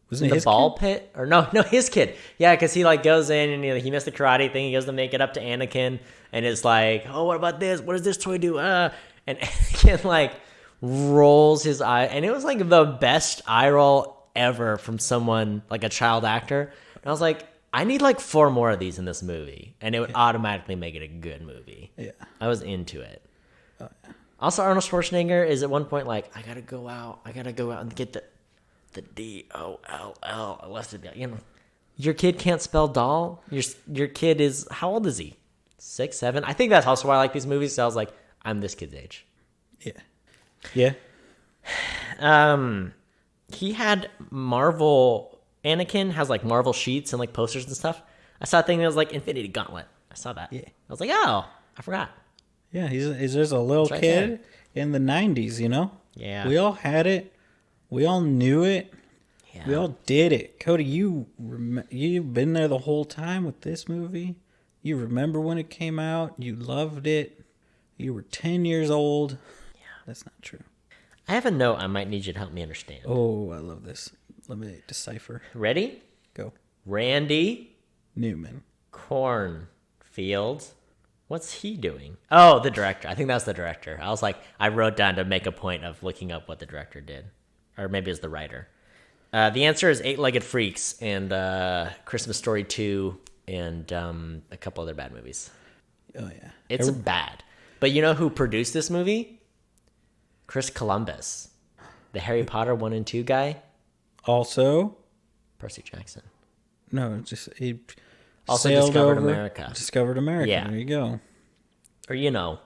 Wasn't it
the
his
ball
kid?
pit? Or no, his kid. Yeah, because he like goes in and he missed the karate thing. He goes to make it up to Anakin. And it's like, oh, what about this? What does this toy do? And Anakin like rolls his eye. And it was like the best eye roll ever from someone, like a child actor. And I was like, I need like 4 more of these in this movie. And it would automatically make it a good movie. Yeah. I was into it. Also, Arnold Schwarzenegger is at one point like, I gotta go out and get the D-O-L-L. I left it, your kid can't spell doll. Your kid is, how old is he? 6, 7? I think that's also why I like these movies. So I was like, I'm this kid's age.
Yeah.
He had Anakin has like Marvel sheets and like posters and stuff. I saw a thing that was like Infinity Gauntlet. I saw that. Yeah. I was like, oh, I forgot.
Yeah, he's just a little
right
kid in the 90s, you know?
Yeah.
We all had it. We all knew it.
Yeah.
We all did it. Cody, you've been there the whole time with this movie. You remember when it came out. You loved it. You were 10 years old. Yeah. That's not true.
I have a note I might need you to help me understand.
Oh, I love this. Let me decipher.
Ready?
Go.
Randy
Newman.
Cornfield. What's he doing? Oh, the director. I think that's the director. I was like, I wrote down to make a point of looking up what the director did. Or maybe it's the writer. The answer is Eight-Legged Freaks and Christmas Story 2 and a couple other bad movies.
Oh, yeah.
It's bad. But you know who produced this movie? Chris Columbus. The Harry Potter 1 and 2 guy.
Also?
Percy Jackson.
No, just he
Also
sailed
discovered
over,
America.
Discovered America.
Yeah.
There you go.
Or, you know,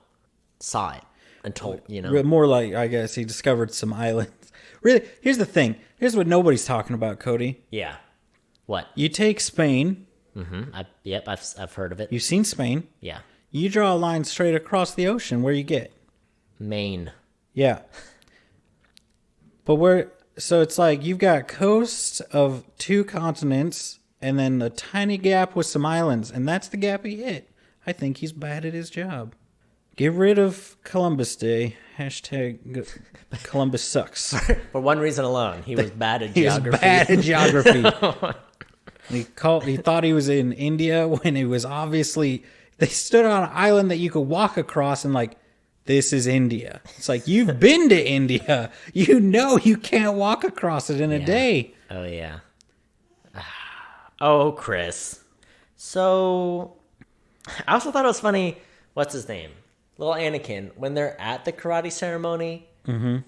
saw it and told, you know.
More like, I guess, he discovered some islands. Really, here's the thing. Here's what nobody's talking about, Cody.
Yeah. What?
You take Spain.
Mm-hmm. I've heard of it.
You've seen Spain.
Yeah.
You draw a line straight across the ocean. Where you get?
Maine.
Yeah. But so it's like you've got coasts of 2 continents and then a tiny gap with some islands, and that's the gap he hit. I think he's bad at his job. Get rid of Columbus Day. Hashtag Columbus sucks.
For one reason alone, he was bad at geography.
He was bad at geography. He thought he was in India when it was obviously... They stood on an island that you could walk across and like, this is India. It's like, you've been to India. You know you can't walk across it in a day.
Oh, yeah. Oh, Chris. So, I also thought it was funny, what's his name? Little Anakin, when they're at the karate ceremony, and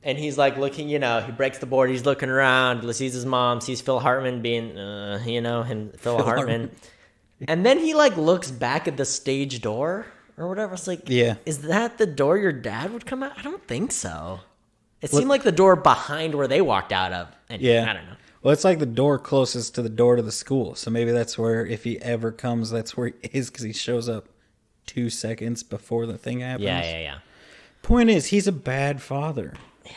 he's like looking, you know, he breaks the board, he's looking around, sees his mom, sees Phil Hartman being, you know, and Phil Hartman. And then he like looks back at the stage door or whatever. It's like,
yeah,
is that the door your dad would come out? I don't think so. It seemed like the door behind where they walked out of. And
yeah.
I don't know.
Well, it's like the door closest to the door to the school. So maybe that's where, if he ever comes, that's where he is, because he shows up 2 seconds before the thing happens.
Yeah.
Point is, he's a bad father.
Yeah.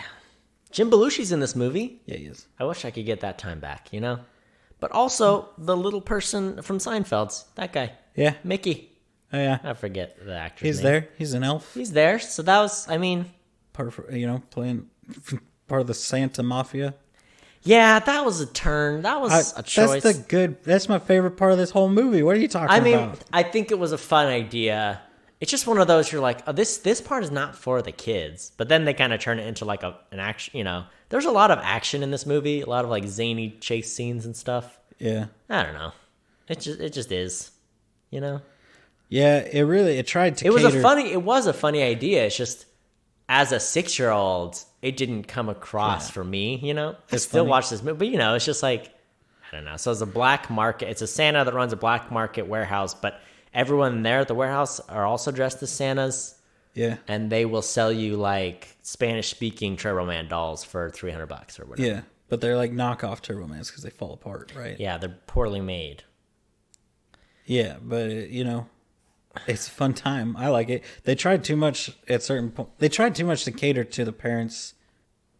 Jim Belushi's in this movie.
Yeah, he is.
I wish I could get that time back, you know? But also, the little person from Seinfeld's, that guy.
Yeah.
Mickey.
Oh, yeah.
I forget the actor's
He's
name.
there. He's an elf.
He's there. So that was, I mean...
playing part of the Santa Mafia.
Yeah, that was a turn. That was a choice.
That's my favorite part of this whole movie. What are you talking about?
I think it was a fun idea. It's just one of those you're like, oh, this part is not for the kids. But then they kind of turn it into like an action, you know. There's a lot of action in this movie, a lot of like zany chase scenes and stuff.
Yeah.
I don't know. It just is, you know.
Yeah, it tried to.
It was a funny idea. It's just as a 6-year-old, it didn't come across for me, you know. I still watch this movie, but you know, it's just like, I don't know. So it's a black market. It's a Santa that runs a black market warehouse, but everyone there at the warehouse are also dressed as Santas.
Yeah.
And they will sell you like Spanish-speaking Turbo Man dolls for $300 or whatever.
Yeah, but they're like knockoff Turbo Mans because they fall apart, right?
Yeah, they're poorly made.
Yeah, but you know, it's a fun time. I like it. They tried too much at certain point. They tried too much to cater to the parents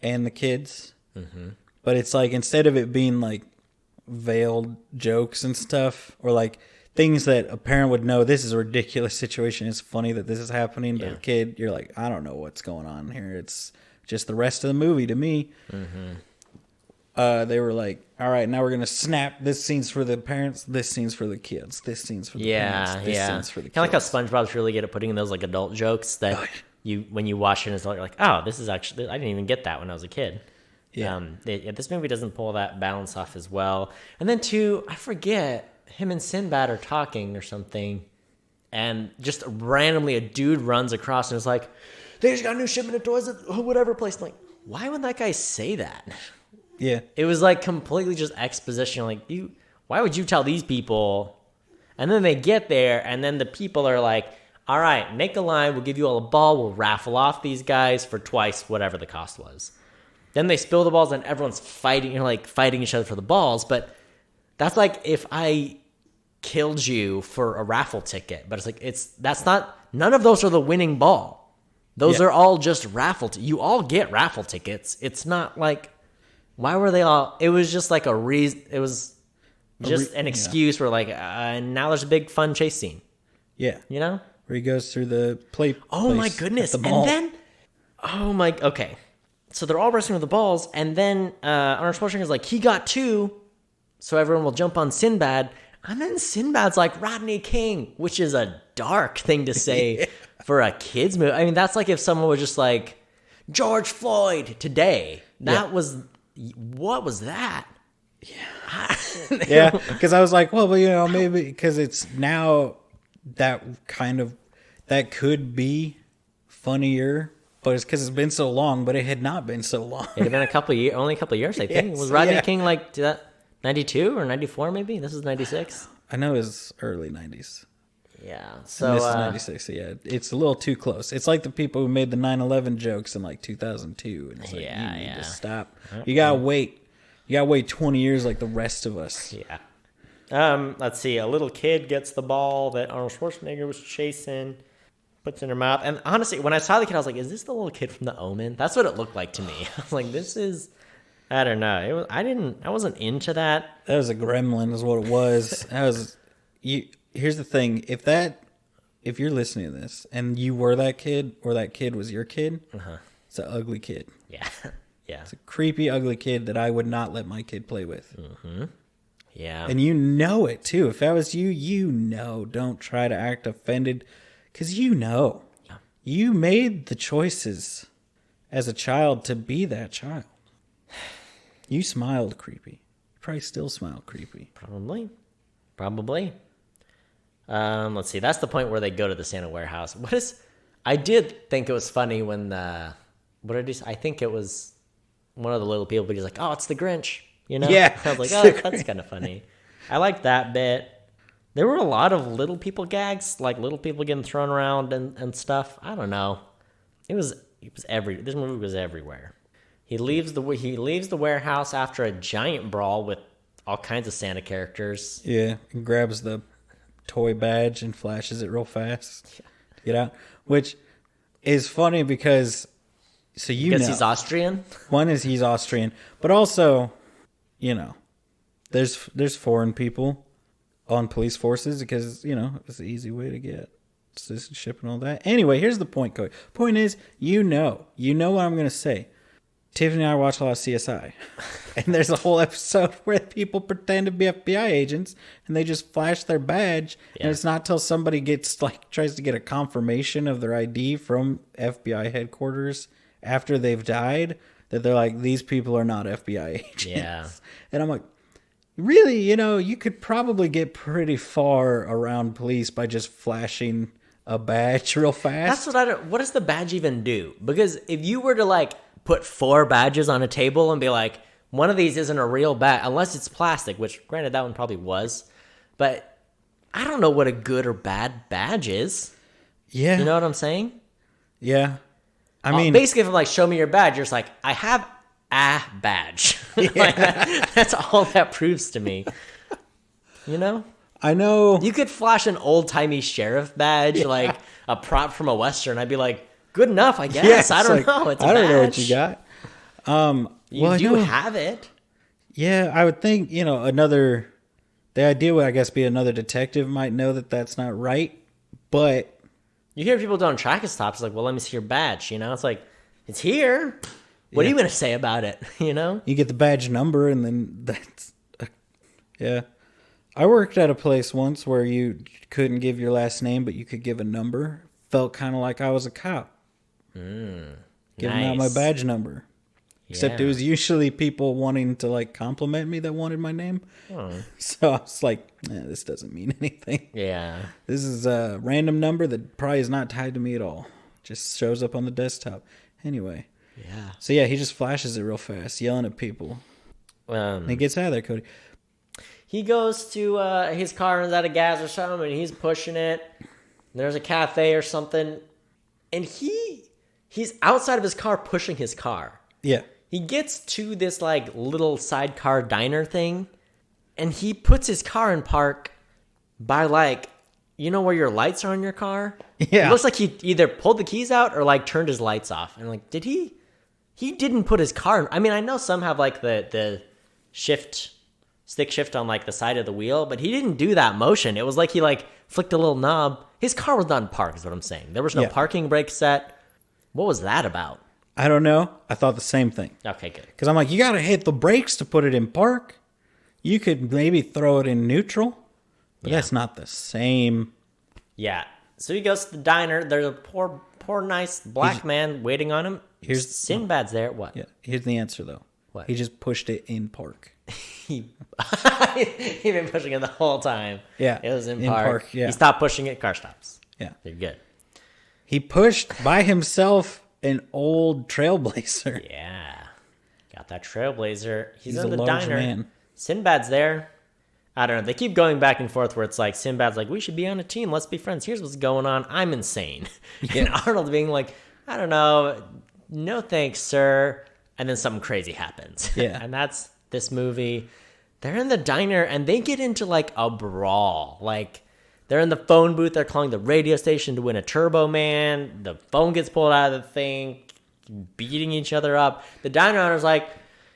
and the kids. Mm-hmm. But it's like, instead of it being like veiled jokes and stuff, or like things that a parent would know, this is a ridiculous situation, it's funny that this is happening to a kid, you're like, I don't know what's going on here. It's just the rest of the movie to me. Mm-hmm. They were like, all right, now we're going to snap. This scene's for the parents. This scene's for the kids. This scene's for the parents. This scene's for the kids.
Kind of like how SpongeBob's really good at putting in those like adult jokes that when you watch it, it's like, oh, this is actually, I didn't even get that when I was a kid. Yeah. This movie doesn't pull that balance off as well. And then too, I forget, him and Sinbad are talking or something, and just randomly a dude runs across and is like, they just got a new shipment of toys at whatever place. I'm like, why would that guy say that?
Yeah.
It was like completely just exposition. Like, why would you tell these people? And then they get there, and then the people are like, all right, make a line. We'll give you all a ball. We'll raffle off these guys for twice whatever the cost was. Then they spill the balls, and everyone's fighting each other for the balls. But that's like if I killed you for a raffle ticket. But it's like, that's not none of those are the winning ball. Those are all just raffle. You all get raffle tickets. It's not like, why were they all? It was just like a reason. It was just an excuse for like, now there's a big fun chase scene.
Yeah.
You know?
Where he goes through the play.
Oh my goodness. And then, okay. So they're all wrestling with the balls. And then Arnold Schwarzenegger's like, he got 2. So everyone will jump on Sinbad. And then Sinbad's like Rodney King, which is a dark thing to say for a kid's movie. I mean, that's like if someone was just like, George Floyd today. What was that?
Yeah. Yeah, because I was like, well, maybe because it's now that could be funnier, but it's because it's been so long, but it had not been so long.
It had been only a couple of years, I think. Was Rodney King like 92 or 94 maybe? This is 96?
I know it was early 90s.
Yeah.
So and this is 96, yeah. It's a little too close. It's like the people who made the 9/11 jokes in like 2002. And it's like, you need to stop. You gotta wait. You gotta wait 20 years like the rest of us.
Yeah. Let's see. A little kid gets the ball that Arnold Schwarzenegger was chasing, puts it in her mouth. And honestly, when I saw the kid, I was like, is this the little kid from The Omen? That's what it looked like to me. I was like, this is... I don't know. I wasn't into that.
That was a gremlin is what it was. Here's the thing. If you're listening to this and you were that kid or that kid was your kid, it's an ugly kid.
Yeah. Yeah.
It's a creepy, ugly kid that I would not let my kid play with.
Mm-hmm. Yeah.
And you know it too. If that was you, don't try to act offended because you made the choices as a child to be that child. You smiled creepy. You probably still smile creepy.
Probably. Let's see. That's the point where they go to the Santa warehouse. I did think it was funny when what did he say? I think it was one of the little people, but he's like, oh, it's the Grinch. You know?
Yeah.
I was like, oh, that's kind of funny. I liked that bit. There were a lot of little people gags, like little people getting thrown around and stuff. I don't know. This movie was everywhere. He leaves the warehouse after a giant brawl with all kinds of Santa characters.
Yeah, and grabs the toy badge and flashes it real fast to get out, which is funny because he's
Austrian.
One is he's Austrian, but also, there's foreign people on police forces because it's an easy way to get citizenship and all that. Anyway, here's the point, Cody. Point is, you know what I'm going to say. Tiffany and I watch a lot of CSI, and there's a whole episode where people pretend to be FBI agents, and they just flash their badge, and it's not till somebody tries to get a confirmation of their ID from FBI headquarters after they've died that they're like, these people are not FBI agents.
Yeah.
And I'm like, really, you could probably get pretty far around police by just flashing a badge real fast.
That's what does the badge even do? Because if you were to put 4 badges on a table and be like, one of these isn't a real badge, unless it's plastic, which granted that one probably was, but I don't know what a good or bad badge is.
Yeah.
You know what I'm saying?
Yeah. I mean,
basically if I'm like, show me your badge, you're just like, I have a badge.
Yeah.
That's all that proves to me.
I know.
You could flash an old-timey sheriff badge, like a prop from a Western. I'd be like, good enough, I guess. I don't know. It's a badge.
I don't know what you got.
You do have it.
Yeah, I would think, the idea would, I guess, be another detective might know that that's not right, but...
You hear people doing traffic stops, like, well, let me see your badge, It's like, it's here. What are you going to say about it,
You get the badge number, and then that's... yeah. I worked at a place once where you couldn't give your last name, but you could give a number. Felt kind of like I was a cop. Giving out my badge number. Except it was usually people wanting to compliment me that wanted my name. So I was like, this doesn't mean anything.
Yeah.
This is a random number that probably is not tied to me at all. Just shows up on the desktop. Anyway.
Yeah.
So yeah, he just flashes it real fast, yelling at people. And he gets out of there, Cody.
He goes to his car, runs out of gas or something, and he's pushing it. There's a cafe or something. And he's outside of his car pushing his car.
Yeah.
He gets to this little sidecar diner thing, and he puts his car in park by you know where your lights are in your car?
Yeah.
It looks like he either pulled the keys out or like turned his lights off. And like, did he? He didn't put his car. I mean, I know some have like the stick shift on like the side of the wheel, but he didn't do that motion. It was like he like flicked a little knob. His car was not in park, is what I'm saying. There was no parking brake set. What was that about?
I don't know. I thought the same thing.
Okay, good.
Because I'm like, you got to hit the brakes to put it in park. You could maybe throw it in neutral, but that's not the same.
Yeah. So he goes to the diner. There's a poor, nice black man waiting on him.
Here's
Sinbad's there. What?
Yeah. Here's the answer, though.
What?
He just pushed it in park.
He'd been pushing it the whole time.
Yeah.
It was in park.
Yeah.
He stopped pushing it. Car stops.
Yeah.
You're good.
He pushed by himself an old Trailblazer.
Yeah. Got that Trailblazer. He's in
a
the
large
diner.
man.
Sinbad's there. I don't know. They keep going back and forth where it's like Sinbad's like, we should be on a team. Let's be friends. Here's what's going on. I'm insane.
Yeah.
And Arnold being like, I don't know. No thanks, sir. And then something crazy happens.
Yeah.
And that's this movie. They're in the diner and they get into like a brawl. Like they're in the phone booth. They're calling the radio station to win a Turbo Man. The phone gets pulled out of the thing, beating each other up. The diner owner's like,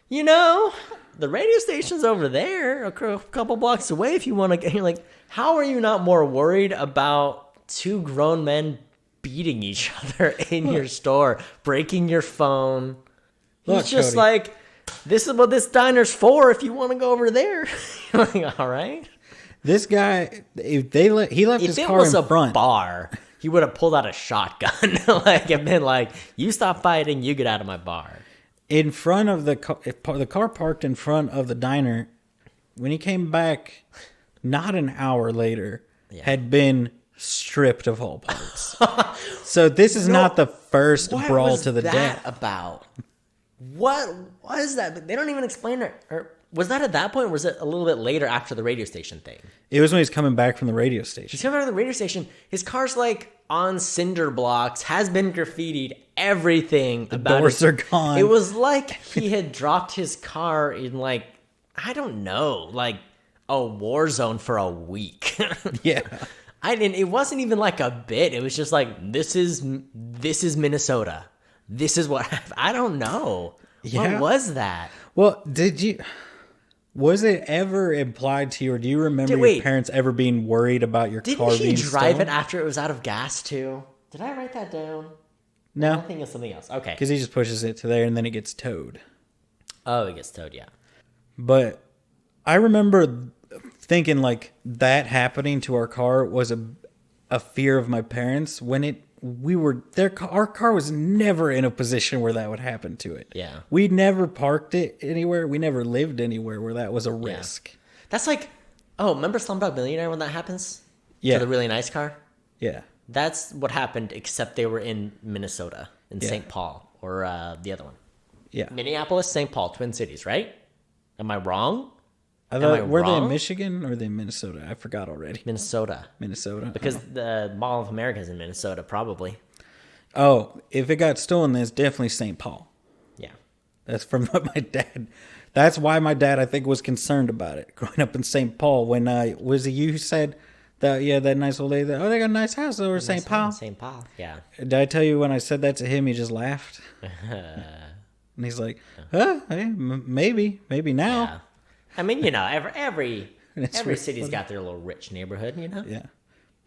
you know, the radio station's over there a couple blocks away if you want to get. You're like, how are you not more worried about two grown men beating each other in your store, breaking your phone? He's just
Cody.
like, this is what this diner's for if you want to go over there. You're like, all right.
This guy, he left his
If it
car
was
in
a
front.
bar, he would have pulled out a shotgun. Like, and been like, you stop fighting, you get out of my bar.
In front of the car parked in front of the diner. When he came back, not an hour later, had been stripped of all parts. So this is not the first brawl to the death.
What was that about? What was that? They don't even explain it. Or was that at that point, or was it a little bit later after the radio station thing?
It was when he's coming back from the radio station.
He's coming back from the radio station. His car's like on cinder blocks, has been graffitied, everything about
doors are gone.
It was like he had dropped his car in like, I don't know, like a war zone for a week.
Yeah.
It wasn't even like a bit. It was just like, this is Minnesota. This is what happened. I don't know.
Yeah.
What was that?
Well, was it ever implied to you, or do you remember your parents ever being worried about your car being stolen?
Didn't he drive it after it was out of gas too? Did I write that down?
No.
I think it's something else. Okay.
Because he just pushes it to there and then it gets towed.
Oh, it gets towed, yeah.
But I remember thinking like that happening to our car was a fear of my parents when our car was never in a position where that would happen to it.
Yeah.
We never parked it anywhere. We never lived anywhere where that was a risk.
Yeah. That's like, remember Slumdog Millionaire when that happens?
Yeah.
To the really nice car?
Yeah.
That's what happened, except they were in Minnesota, in St. Paul, or the other one.
Yeah.
Minneapolis, St. Paul, Twin Cities, right? Am I wrong?
Were they in Michigan or were they in Minnesota? I forgot already.
Minnesota.
Because
the Mall of America is in Minnesota, probably.
Oh, if it got stolen, then it's definitely St. Paul.
Yeah.
That's from what my dad. That's why my dad, I think, was concerned about it growing up in St. Paul. When was it you who said that? Yeah, that nice old lady. They got a nice house over St. Paul.
St. Paul, yeah.
Did I tell you when I said that to him, he just laughed, and he's like, hey, maybe now."
Yeah. I mean, you know, every
really
city's
funny.
got their little rich neighborhood, you know.
Yeah,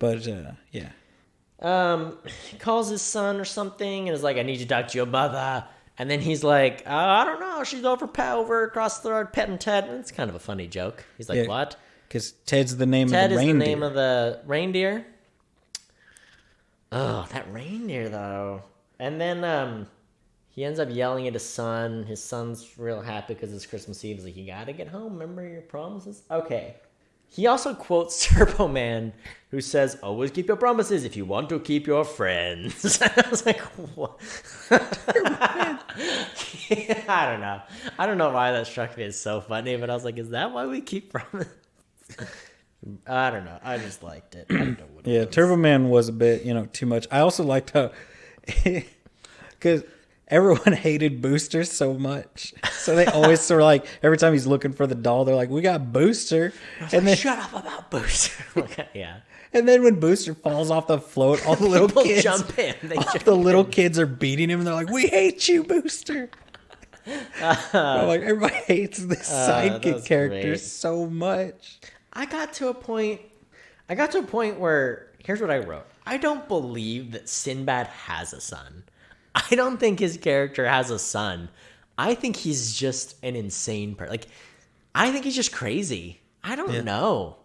but yeah.
He calls his son or something and is like, I need you to talk to your mother. And then he's like, I don't know, she's over across the road petting Ted. And it's kind of a funny joke. He's like, what?
Because Ted's the name
Ted
of the
is
reindeer.
the name of the reindeer. Oh, that reindeer, though. And then he ends up yelling at his son. His son's real happy because it's Christmas Eve. He's like, you gotta get home. Remember your promises? Okay. He also quotes Turbo Man, who says, always keep your promises if you want to keep your friends. I was like, what? I don't know. I don't know why that struck me as so funny, but I was like, is that why we keep promises? I don't know. I just liked it. I don't know what it was.
Turbo Man was a bit, too much. I also liked how, because everyone hated Booster so much. So they always sort of like, every time he's looking for the doll, they're like, we got Booster.
And then shut up about Booster. Yeah.
And then when Booster falls off the float, all the little kids
jump in.
The little kids are beating him, and they're like, "We hate you, Booster." Like everybody hates this sidekick character great. So much.
I got to a point where here's what I wrote. I don't believe that Sinbad has a son. I don't think his character has a son. I think he's just an insane person. Like, I think he's just crazy. I don't know.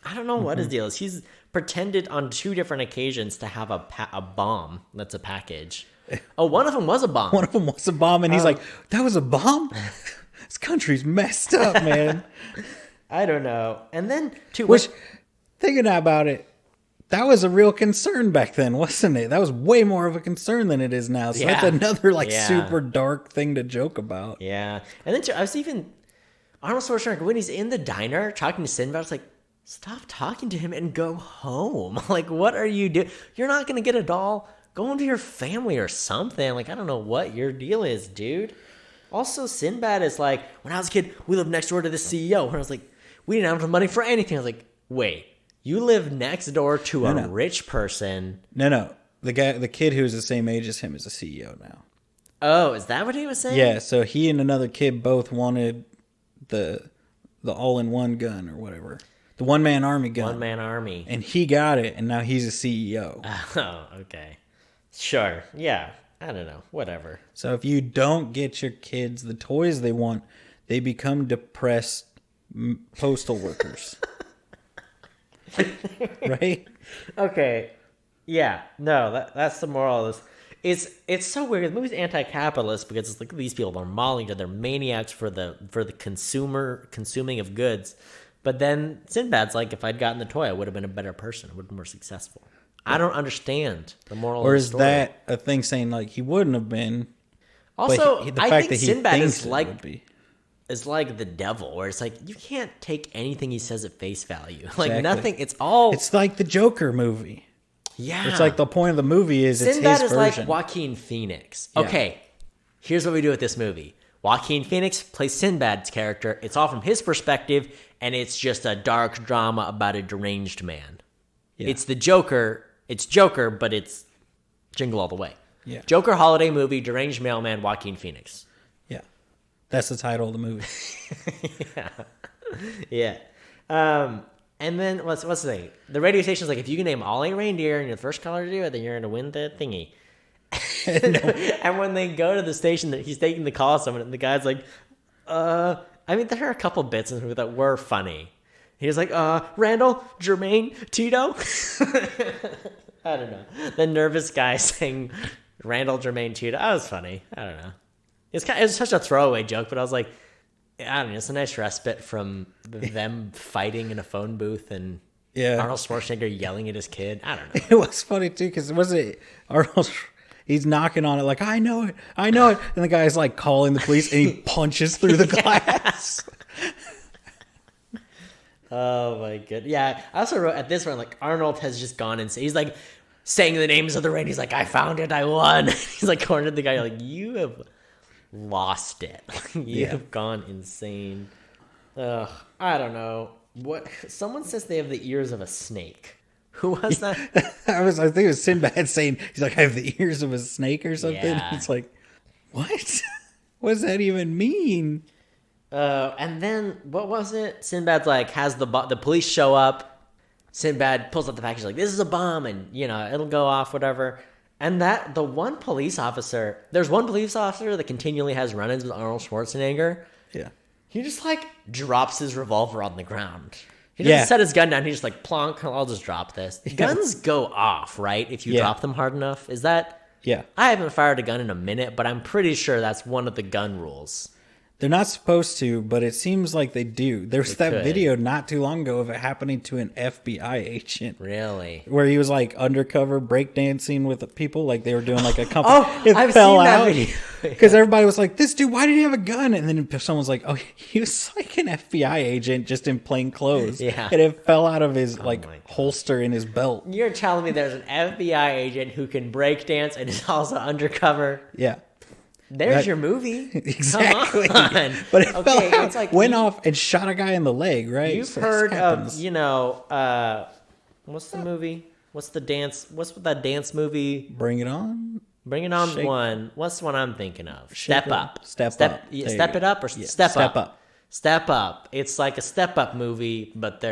I don't know what his deal is. He's pretended on 2 different occasions to have a bomb that's a package. Oh, one of them was a bomb.
One of them was a bomb, and he's like, that was a bomb? This country's messed up, man.
I don't know. And then,
thinking about it, that was a real concern back then, wasn't it? That was way more of a concern than it is now. So that's another, super dark thing to joke about.
Yeah. And then, I was even... Arnold Schwarzenegger, when he's in the diner talking to Sinbad, I was like, stop talking to him and go home. Like, what are you doing? You're not going to get a doll. Go home to your family or something. Like, I don't know what your deal is, dude. Also, Sinbad is like, when I was a kid, we lived next door to the CEO. And I was like, we didn't have the money for anything. I was like, wait, you live next door to a rich person?
No. The kid who's the same age as him is a CEO now.
Oh, is that what he was saying?
Yeah, so he and another kid both wanted the all-in-one gun or whatever. The one-man army gun.
One-man army.
And he got it, and now he's a CEO.
Oh, okay. Sure. Yeah. I don't know. Whatever.
So if you don't get your kids the toys they want, they become depressed postal workers. Right?
Okay. Yeah. No, that's the moral of this. It's so weird. The movie's anti-capitalist because it's like these people are mauling each other. They're maniacs for the consuming of goods. But then Sinbad's like, if I'd gotten the toy, I would have been a better person. I would have been more successful. I don't understand the moral of the story.
Or is that a thing saying, like, he wouldn't have been?
Also, I think Sinbad is like the devil, where it's like, you can't take anything he says at face value. Like, nothing, it's
like the Joker movie.
Yeah.
It's like the point of the movie is it's his version.
Sinbad is like Joaquin Phoenix. Yeah. Okay, here's what we do with this movie. Joaquin Phoenix plays Sinbad's character. It's all from his perspective, and it's just a dark drama about a deranged man. Yeah. It's the Joker. It's Joker, but it's Jingle All the Way.
Yeah.
Joker holiday movie, deranged mailman, Joaquin Phoenix.
Yeah. That's the title of the movie.
Yeah. And then what's the thing? The radio station's like, if you can name all 8 reindeer and you're the first caller to do it, then you're going to win the thingy. And when they go to the station, that he's taking the call to someone, and the guy's like, I mean, there are a couple bits in the movie that were funny. He's like, Randall, Jermaine, Tito. I don't know. The nervous guy saying Randall, Jermaine, Tito. That was funny. I don't know. It was such a throwaway joke, but I was like, I don't know. It's a nice respite from them fighting in a phone booth and Arnold Schwarzenegger yelling at his kid. I don't know.
It was funny, too, because Arnold... He's knocking on it like, I know it. And the guy's like calling the police, and he punches through the glass.
Oh, my God. Yeah, I also wrote at this one, like, Arnold has just gone insane. He's like saying the names of the rain. He's like, I found it. I won. He's like cornered the guy. Like, you have lost it. You have gone insane. Ugh, I don't know. What? Someone says they have the ears of a snake. Who was that?
I think it was Sinbad saying, he's like, I have the ears of a snake or something.
Yeah.
It's like, what? What does that even mean?
And then, what was it? Sinbad's like, has the police show up. Sinbad pulls out the package like, this is a bomb, and, it'll go off, whatever. And there's one police officer that continually has run-ins with Arnold Schwarzenegger.
Yeah.
He just, like, drops his revolver on the ground. He doesn't set his gun down. He's just like, plonk, I'll just drop this. Guns go off, right? If you drop them hard enough. Is that...
Yeah.
I haven't fired a gun in a minute, but I'm pretty sure that's one of the gun rules.
They're not supposed to, but it seems like they do. There's that video not too long ago of it happening to an FBI agent.
Really?
Where he was like undercover breakdancing with people, like they were doing like a company.
I've seen that video.
Because everybody was like, this dude, why did he have a gun? And then someone was like, oh, he was like an FBI agent just in plain clothes.
Yeah.
And it fell out of his holster in his belt.
You're telling me there's an FBI agent who can breakdance and is also undercover?
Yeah.
There's your movie.
Exactly.
Come on.
But it fell out,
it's like
went off and shot a guy in the leg, right?
You've
So
heard
this
of,
happens.
what's the movie? What's the dance? What's that dance movie?
Bring It On?
Bring It On
Shake-
one. What's the one I'm thinking of?
Shake
Step
It-
Up.
Step Up.
Yeah,
There
Step
you
It
go.
Up or
Yeah,
Step
Step
Up?
Up.
Step Up. It's like a Step Up movie, but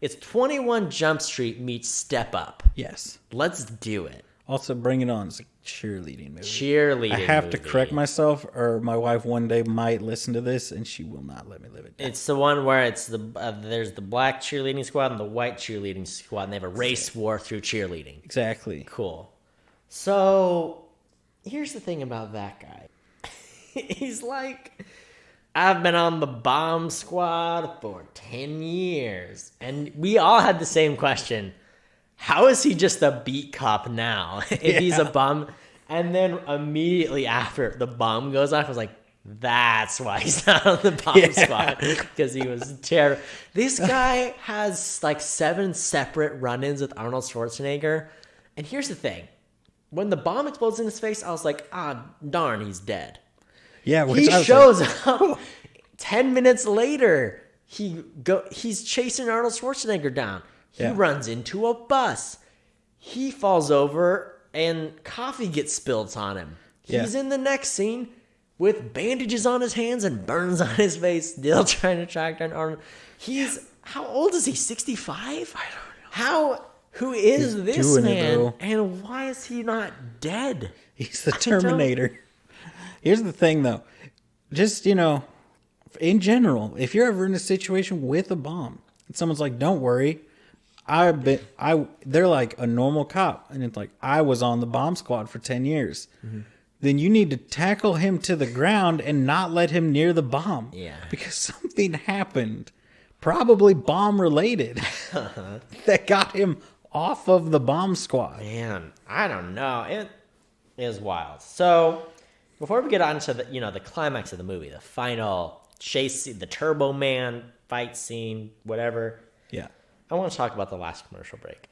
it's 21 Jump Street meets Step Up.
Yes.
Let's do it.
Also, Bring It On is a cheerleading movie.
Cheerleading
I have to
movie.
correct myself, or my wife one day might listen to this, and she will not let me live it down.
It's the one where it's there's the black cheerleading squad and the white cheerleading squad, and they have a race war through cheerleading.
Exactly.
Cool. So, here's the thing about that guy. He's like, I've been on the bomb squad for 10 years. And we all had the same question. How is he just a beat cop now? If he's a bum. And then immediately after the bomb goes off, I was like, that's why he's not on the bomb squad. Because he was terrible. This guy has like 7 separate run-ins with Arnold Schwarzenegger. And here's the thing. When the bomb explodes in his face, I was like, darn, he's dead.
Yeah,
He shows up 10 minutes later. He's chasing Arnold Schwarzenegger down. He runs into a bus. He falls over and coffee gets spilled on him. He's in the next scene with bandages on his hands and burns on his face, still trying to track down Arnold. How old is he? 65? I don't know. Who is this man? And why is he not dead?
He's the Terminator. Here's the thing, though. Just, in general, if you're ever in a situation with a bomb, and someone's like, don't worry, they're like a normal cop, and it's like, I was on the bomb squad for 10 years. Mm-hmm. Then you need to tackle him to the ground and not let him near the bomb.
Yeah.
Because something happened, probably bomb related, that got him off of the bomb squad.
Man, I don't know. It is wild. So, before we get on to the climax of the movie, the final chase scene, the Turbo Man fight scene, whatever.
Yeah.
I want to talk about the last commercial break.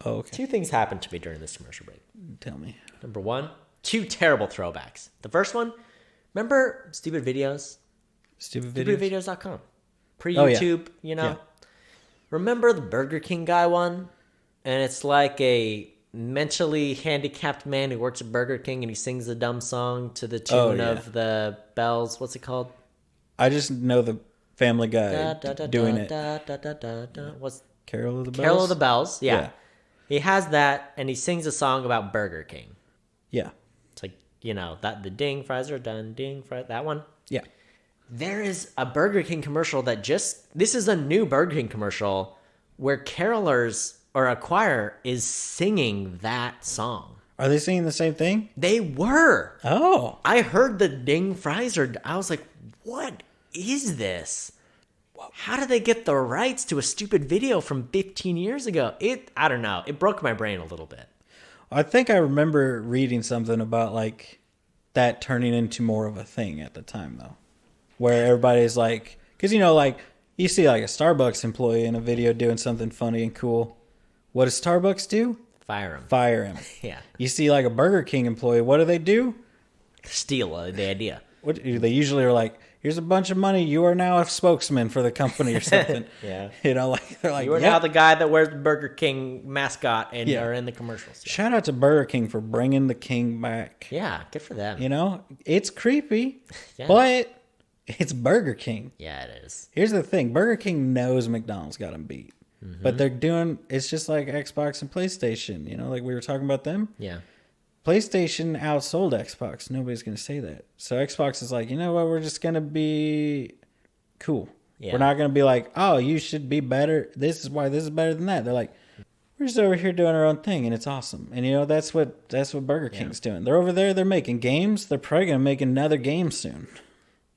Oh, okay.
2 things happened to me during this commercial break.
Tell me.
Number 1, 2 terrible throwbacks. The first one, remember Stupid Videos? StupidVideos.com. Pre-YouTube,
Yeah.
Remember the Burger King guy one? And it's like a mentally handicapped man who works at Burger King and he sings a dumb song to the tune of the bells. What's it called?
I just know the Family Guy doing it.
What's
Carol of the Bells?
Carol of the Bells, yeah. He has that, and he sings a song about Burger King.
Yeah.
It's like, that the ding, fries are done, ding, fries, that one.
Yeah.
There is a Burger King commercial this is a new Burger King commercial where carolers or a choir is singing that song.
Are they singing the same thing?
They were.
Oh.
I heard the ding fries I was like, what is this? How did they get the rights to a stupid video from 15 years ago? I don't know. It broke my brain a little bit.
I think I remember reading something about like that turning into more of a thing at the time though. Where everybody's like, because like you see like a Starbucks employee in a video doing something funny and cool. What does Starbucks do?
Fire him.
Fire him.
Yeah.
You see like a Burger King employee, what do?
Steal the idea.
What they usually are like, here's a bunch of money, you are now a spokesman for the company or something.
Yeah.
Like they're like,
You are now the guy that wears the Burger King mascot and are in the commercials. Yeah.
Shout out to Burger King for bringing the king back.
Yeah, good for them.
It's creepy,
Yeah.
but it's Burger King.
Yeah, it is.
Here's the thing. Burger King knows McDonald's got them beat. Mm-hmm. But it's just like Xbox and PlayStation, like we were talking about them.
Yeah.
PlayStation outsold Xbox. Nobody's going to say that. So Xbox is like, you know what? We're just going to be cool. Yeah. We're not going to be like, oh, you should be better. This is why this is better than that. They're like, we're just over here doing our own thing, and it's awesome. And that's what Burger King's doing. They're over there. They're making games. They're probably going to make another game soon.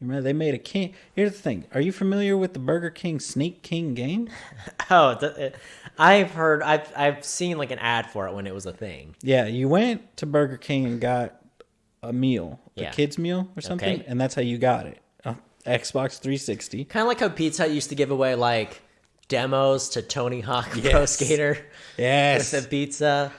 You remember they made a king. Here's the thing. Are you familiar with the Burger King Sneak King game?
Oh, I've seen like an ad for it when it was a thing.
Yeah, you went to Burger King and got a meal, a kid's meal or something, and that's how you got it. Xbox 360.
Kind of like how Pizza Hut used to give away like demos to Tony Hawk Pro Skater.
Yes.
With the pizza.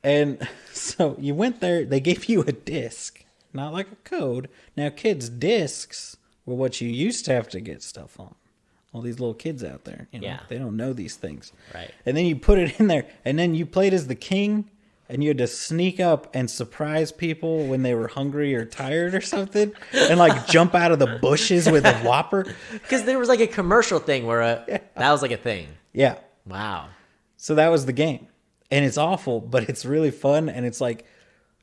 And so you went there, they gave you a disc. not like a code. Now, kids' discs were what you used to have to get stuff on. All these little kids out there, they don't know these things.
Right.
And then you put it in there, and then you played as the king, and you had to sneak up and surprise people when they were hungry or tired or something, and like jump out of the bushes with a Whopper.
Because there was like a commercial thing where that was like a thing.
Yeah.
Wow.
So that was the game. And it's awful, but it's really fun, and it's like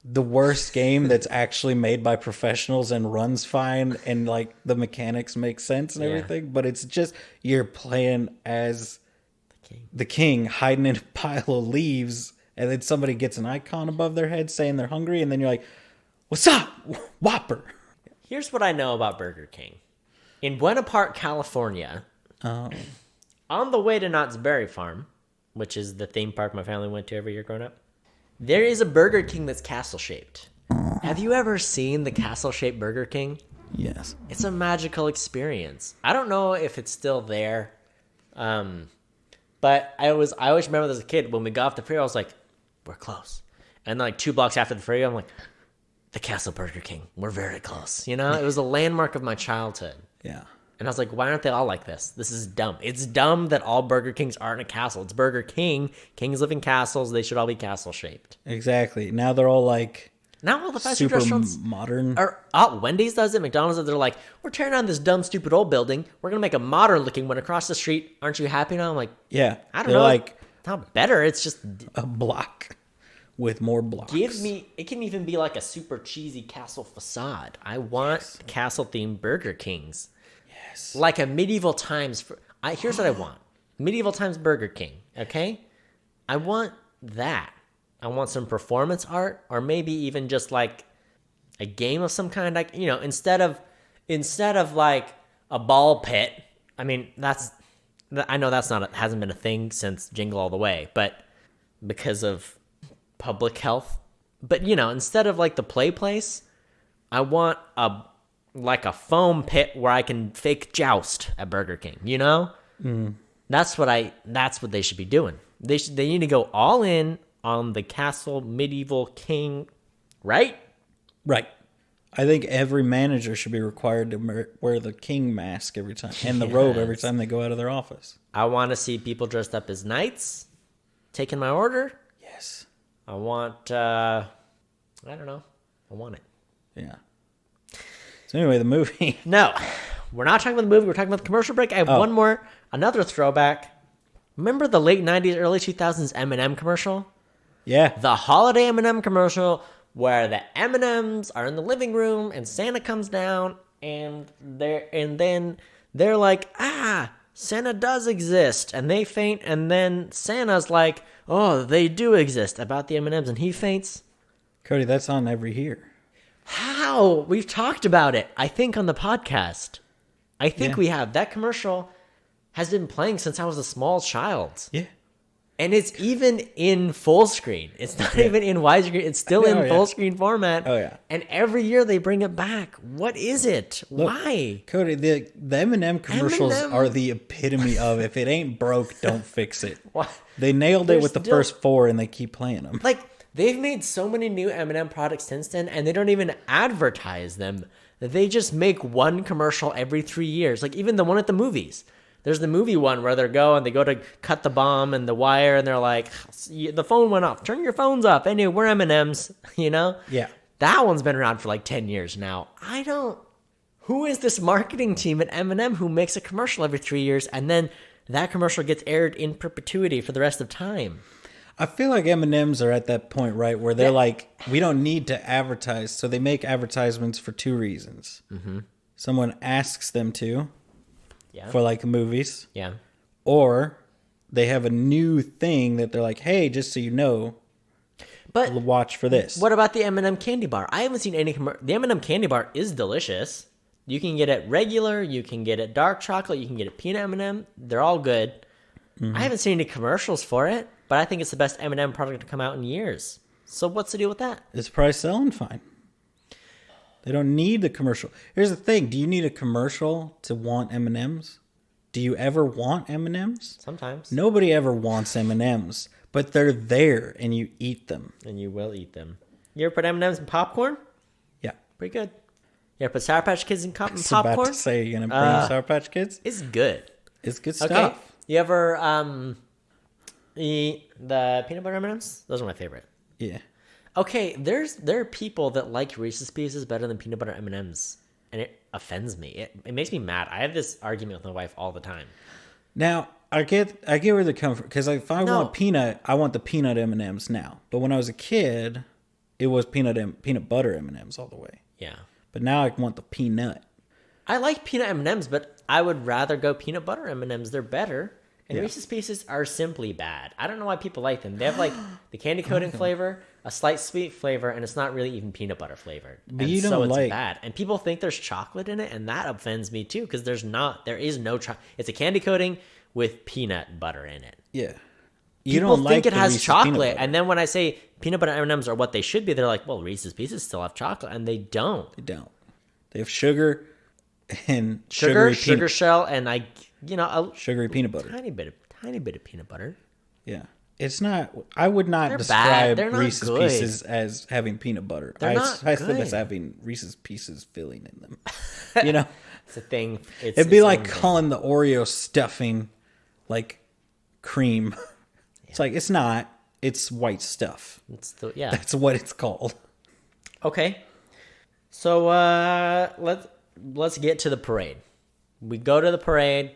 the worst game that's actually made by professionals and runs fine, and like the mechanics make sense and everything, but it's just you're playing as the king hiding in a pile of leaves, and then somebody gets an icon above their head saying they're hungry, and then you're like, what's up, Whopper?
Here's what I know about Burger King. In Buena Park, California, on the way to Knott's Berry Farm, which is the theme park my family went to every year growing up, there is a Burger King that's castle-shaped. Have you ever seen the castle-shaped Burger King?
Yes.
It's a magical experience. I don't know if it's still there, but I always remember as a kid, when we got off the freeway, I was like, we're close. And like 2 blocks after the freeway, I'm like, the Castle Burger King, we're very close. It was a landmark of my childhood.
Yeah.
And I was like, why aren't they all like this? This is dumb. It's dumb that all Burger Kings aren't a castle. It's Burger King. Kings live in castles. They should all be castle-shaped.
Exactly. Now they're all like
now all the fast food
super
restaurants
modern.
Wendy's does it. McDonald's does it. They're like, we're tearing down this dumb, stupid old building. We're going to make a modern-looking one across the street. Aren't you happy now? I'm like,
yeah.
I don't know.
Like
it's not better. It's just
a block with more blocks.
it can even be like a super cheesy castle facade. I want castle-themed Burger Kings. Like a medieval times. Here's what I want. Medieval times Burger King, okay? I want that. I want some performance art, or maybe even just like a game of some kind. Like, instead of like a ball pit. I mean, I know hasn't been a thing since Jingle All the Way, but because of public health. But instead of like the play place, I want a foam pit where I can fake joust at Burger King, That's what they should be doing. They need to go all in on the castle medieval king, right?
Right. I think every manager should be required to wear the king mask every time and the robe every time they go out of their office.
I want to see people dressed up as knights taking my order.
Yes.
I want, I don't know. I want it.
Yeah. So anyway, the movie.
No, we're not talking about the movie. We're talking about the commercial break. I have another throwback. Remember the late 90s, early 2000s M&M commercial?
Yeah.
The holiday M&M commercial where the M&Ms are in the living room and Santa comes down and then they're like, Santa does exist. And they faint, and then Santa's like, oh, they do exist, about the M&Ms, and he faints.
Cody, that's on every year.
How? We've talked about it, I think, on the podcast. I think we have. That commercial has been playing since I was a small child.
Yeah.
And it's even in full screen. It's not even in widescreen. It's still in full screen format.
Oh, yeah.
And every year they bring it back. What is it?
Look,
why?
Cody, the M&M commercials are the epitome of, if it ain't broke, don't fix it.
What?
They nailed it with the first 4, and they keep playing them.
Like, they've made so many new M&M products since then, and they don't even advertise them. They just make one commercial every 3 years. Like, even the one at the movies. There's the movie one where they go to cut the bomb and the wire, and they're like, the phone went off. Turn your phones off. Anyway, we're M&Ms,
Yeah.
That one's been around for like 10 years now. Who is this marketing team at M&M who makes a commercial every 3 years, and then that commercial gets aired in perpetuity for the rest of time?
I feel like M&Ms are at that point, right, where they're like, we don't need to advertise, so they make advertisements for 2 reasons. Mm-hmm. Someone asks them to, for like movies.
Yeah.
Or they have a new thing that they're like, hey, just so you know,
but
watch for this.
What about the M&M candy bar? I haven't seen any The M&M candy bar is delicious. You can get it regular, you can get it dark chocolate, you can get it peanut M&M. They're all good. Mm-hmm. I haven't seen any commercials for it, but I think it's the best M&M product to come out in years. So what's the deal with that?
It's probably selling fine. They don't need the commercial. Here's the thing. Do you need a commercial to want M&Ms? Do you ever want M&Ms?
Sometimes.
Nobody ever wants M&Ms, but they're there and you eat them.
And you will eat them. You ever put M&Ms in popcorn?
Yeah.
pretty good. Yeah, put Sour Patch Kids in
I was about
popcorn.
to say, you're going to bring Sour Patch Kids?
It's good.
It's good stuff.
Okay. You ever eat the peanut butter M&Ms? Those are my favorite.
Yeah.
Okay, there are people that like Reese's Pieces better than peanut butter M&Ms, and it offends me. It makes me mad. I have this argument with my wife all the time.
Now, I get where they come from, because if I want peanut, I want the peanut M&Ms now. But when I was a kid, it was peanut butter M&Ms all the way.
Yeah.
But now I want the peanut.
I like peanut M&Ms, but I would rather go peanut butter M&Ms. They're better. And Reese's Pieces are simply bad. I don't know why people like them. They have like the candy coating flavor, a slight sweet flavor, and it's not really even peanut butter flavored.
But
and
you don't
so it's
like...
bad. And people think there's chocolate in it, and that offends me too, because there is no chocolate. It's a candy coating with peanut butter in it.
Yeah.
People think it has chocolate, and then when I say peanut butter M&Ms are what they should be, they're like, well, Reese's Pieces still have chocolate, and they don't.
They don't. They have sugar and
sugar shell, and
sugary peanut butter.
Tiny bit of peanut butter.
Yeah. It's not... I would not describe Reese's Pieces as having peanut butter. I said as having Reese's Pieces filling in them. You know?
It's a thing.
It'd be like calling the Oreo stuffing like cream. Yeah. It's like, it's not. It's white stuff. That's what it's called.
Okay. So let's get to the parade. We go to the parade.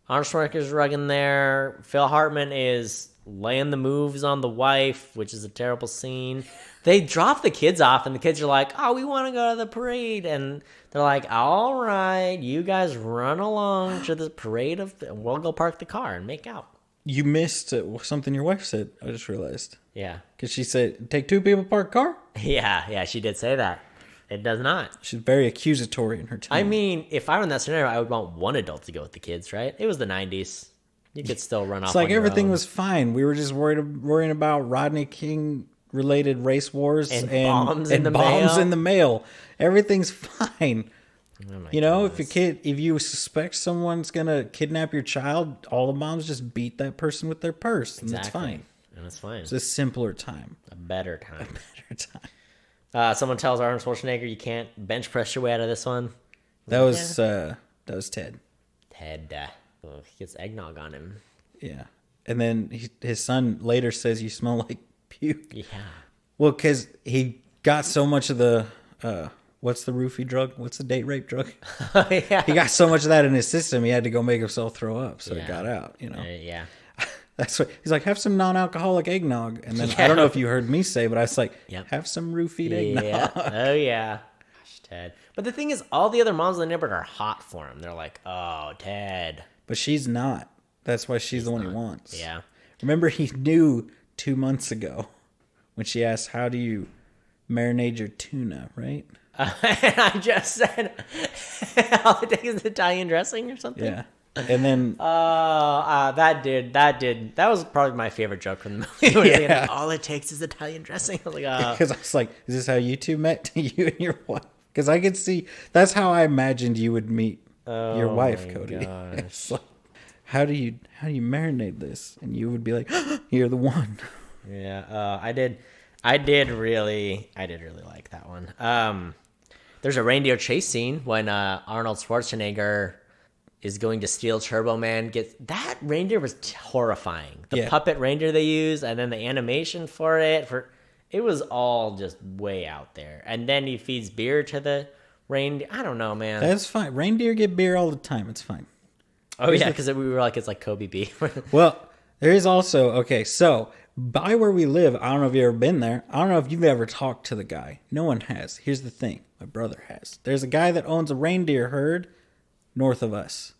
Arnold Schwarzenegger's rugging there. Phil Hartman is laying the moves on the wife, which is a terrible scene. They drop the kids off, and the kids are like, oh, we want to go to the parade. And they're like, all right, you guys run along to the parade, and we'll go park the car and make out.
You missed something your wife said, I just realized.
Yeah.
Because she said, take two people, park a car?
Yeah, she did say that. It does not.
She's very accusatory in her tone.
I mean, if I were in that scenario, I would want one adult to go with the kids, right? It was the 90s. You could still run off.
It's like everything was fine. We were just worrying about Rodney King related race wars and bombs in the mail. Everything's fine. Oh if you suspect someone's gonna kidnap your child, all the moms just beat that person with their purse, and it's fine.
And it's fine.
It's a simpler time.
A better time. Someone tells Arnold Schwarzenegger you can't bench press your way out of this one.
That was Ted.
Ted he gets eggnog on him.
Yeah, and then his son later says you smell like puke.
Yeah.
Well, because he got so much of the what's the roofie drug? What's the date rape drug?
Yeah.
He got so much of that in his system, he had to go make himself throw up, so it got out.
Yeah.
That's what he's like. Have some non-alcoholic eggnog, and then I don't know if you heard me say, but I was like, have some roofied eggnog.
Yeah. Oh yeah. Gosh, Ted. But the thing is, all the other moms in the neighborhood are hot for him. They're like, oh, Ted.
But she's not. That's why she's the one he wants.
Yeah.
Remember, he knew 2 months ago when she asked, "How do you marinate your tuna?" Right?
And I just said, all it takes is Italian dressing or something.
Yeah. And then
that was probably my favorite joke from the movie.
Yeah.
All it takes is Italian dressing. I was like,
because I was like, is this how you two met? You and your wife? Because I could see that's how I imagined you would meet your wife, Cody. It's like, how do you marinate this? And you would be like, you're the one.
Yeah, I did really like that one. There's a reindeer chase scene when Arnold Schwarzenegger is going to steal Turbo Man. That reindeer was horrifying. The puppet reindeer they use, and then the animation for it was all just way out there. And then he feeds beer to the reindeer. I don't know, man.
That's fine. Reindeer get beer all the time. It's fine.
Oh, yeah, because we were like, it's like Kobe beef.
Well, there is also, so by where we live, I don't know if you've ever been there. I don't know if you've ever talked to the guy. No one has. Here's the thing. My brother has. There's a guy that owns a reindeer herd north of us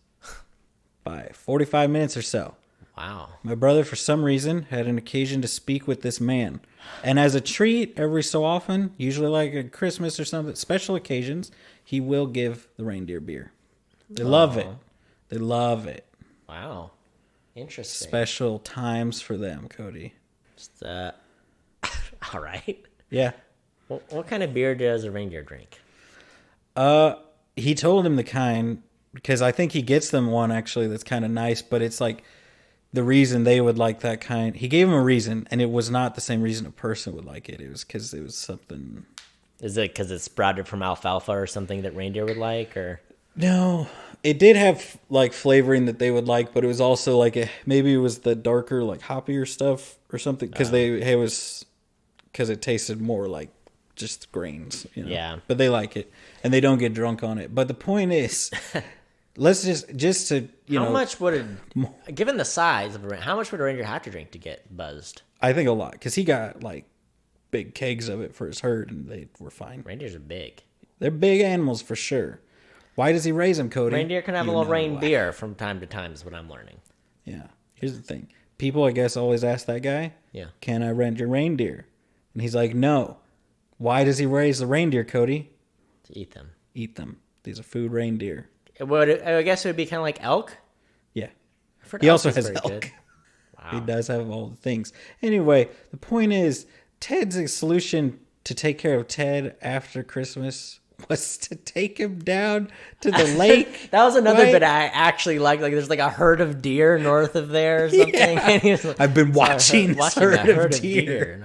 by 45 minutes or so.
Wow.
My brother, for some reason, had an occasion to speak with this man. And as a treat, every so often, usually like at Christmas or something, special occasions, he will give the reindeer beer. They love it. They love it.
Wow. Interesting.
Special times for them, Cody.
Just, all right.
Yeah.
Well, what kind of beer does a reindeer drink?
He told him the kind, because I think he gets them one actually that's kind of nice, but it's like the reason they would like that kind. He gave him a reason, and it was not the same reason a person would like it. It was because it was something
Is it because it's sprouted from alfalfa or something that reindeer would like, or?
No, it did have like flavoring that they would like, but it was also like maybe it was the darker, like hoppier stuff or something because it tasted more like just grains. You know?
Yeah.
But they like it and they don't get drunk on it. But the point is, let's just to
how much would it, given the size of how much would a reindeer have to drink to get buzzed?
I think a lot because he got like big kegs of it for his herd and they were fine.
Reindeers are big.
They're big animals for sure. Why does he raise them, Cody?
Reindeer can have a little rain beer from time to time is what I'm learning.
Yeah. Here's the thing. People, I guess, always ask that guy,
yeah,
can I rent your reindeer? And he's like, no. Why does he raise the reindeer, Cody?
To eat them.
Eat them. These are food reindeer.
I guess it would be kind of like elk.
Yeah.
He
also has elk.
Good. Wow.
He does have all the things. Anyway, the point is, Ted's solution to take care of Ted after Christmas was to take him down to the lake.
That was another
right?
bit I actually liked. Like, there's like a herd of deer north of there or something.
Yeah.
And he was like,
I've been watching this herd of deer.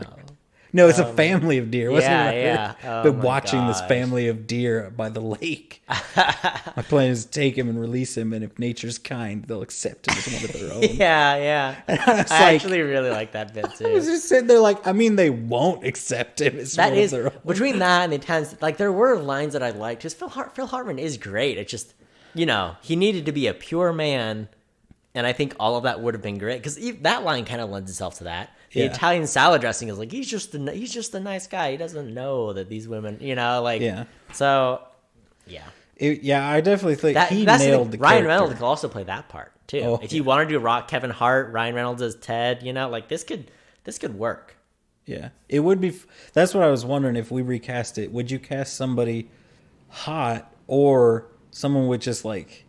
No, it's a family of deer. Wasn't it?
Yeah.
Oh, been watching this family of deer by the lake. My plan is to take him and release him, and if nature's kind, they'll accept him as one of their own.
Yeah. I actually really like that bit too.
I was just sitting there like, I mean, they won't accept him as one of their own.
Between that and the Italians, like there were lines that I liked. Because Phil Hartman is great. It's just, he needed to be a pure man. And I think all of that would have been great because that line kind of lends itself to that. The Italian salad dressing is like he's just a nice guy. He doesn't know that these women, So, yeah.
I definitely think he nailed the
Ryan
character.
Reynolds could also play that part too.
Oh,
if you want to do rock Kevin Hart, Ryan Reynolds as Ted, this could work.
Yeah, it would be. That's what I was wondering. If we recast it, would you cast somebody hot or someone with just like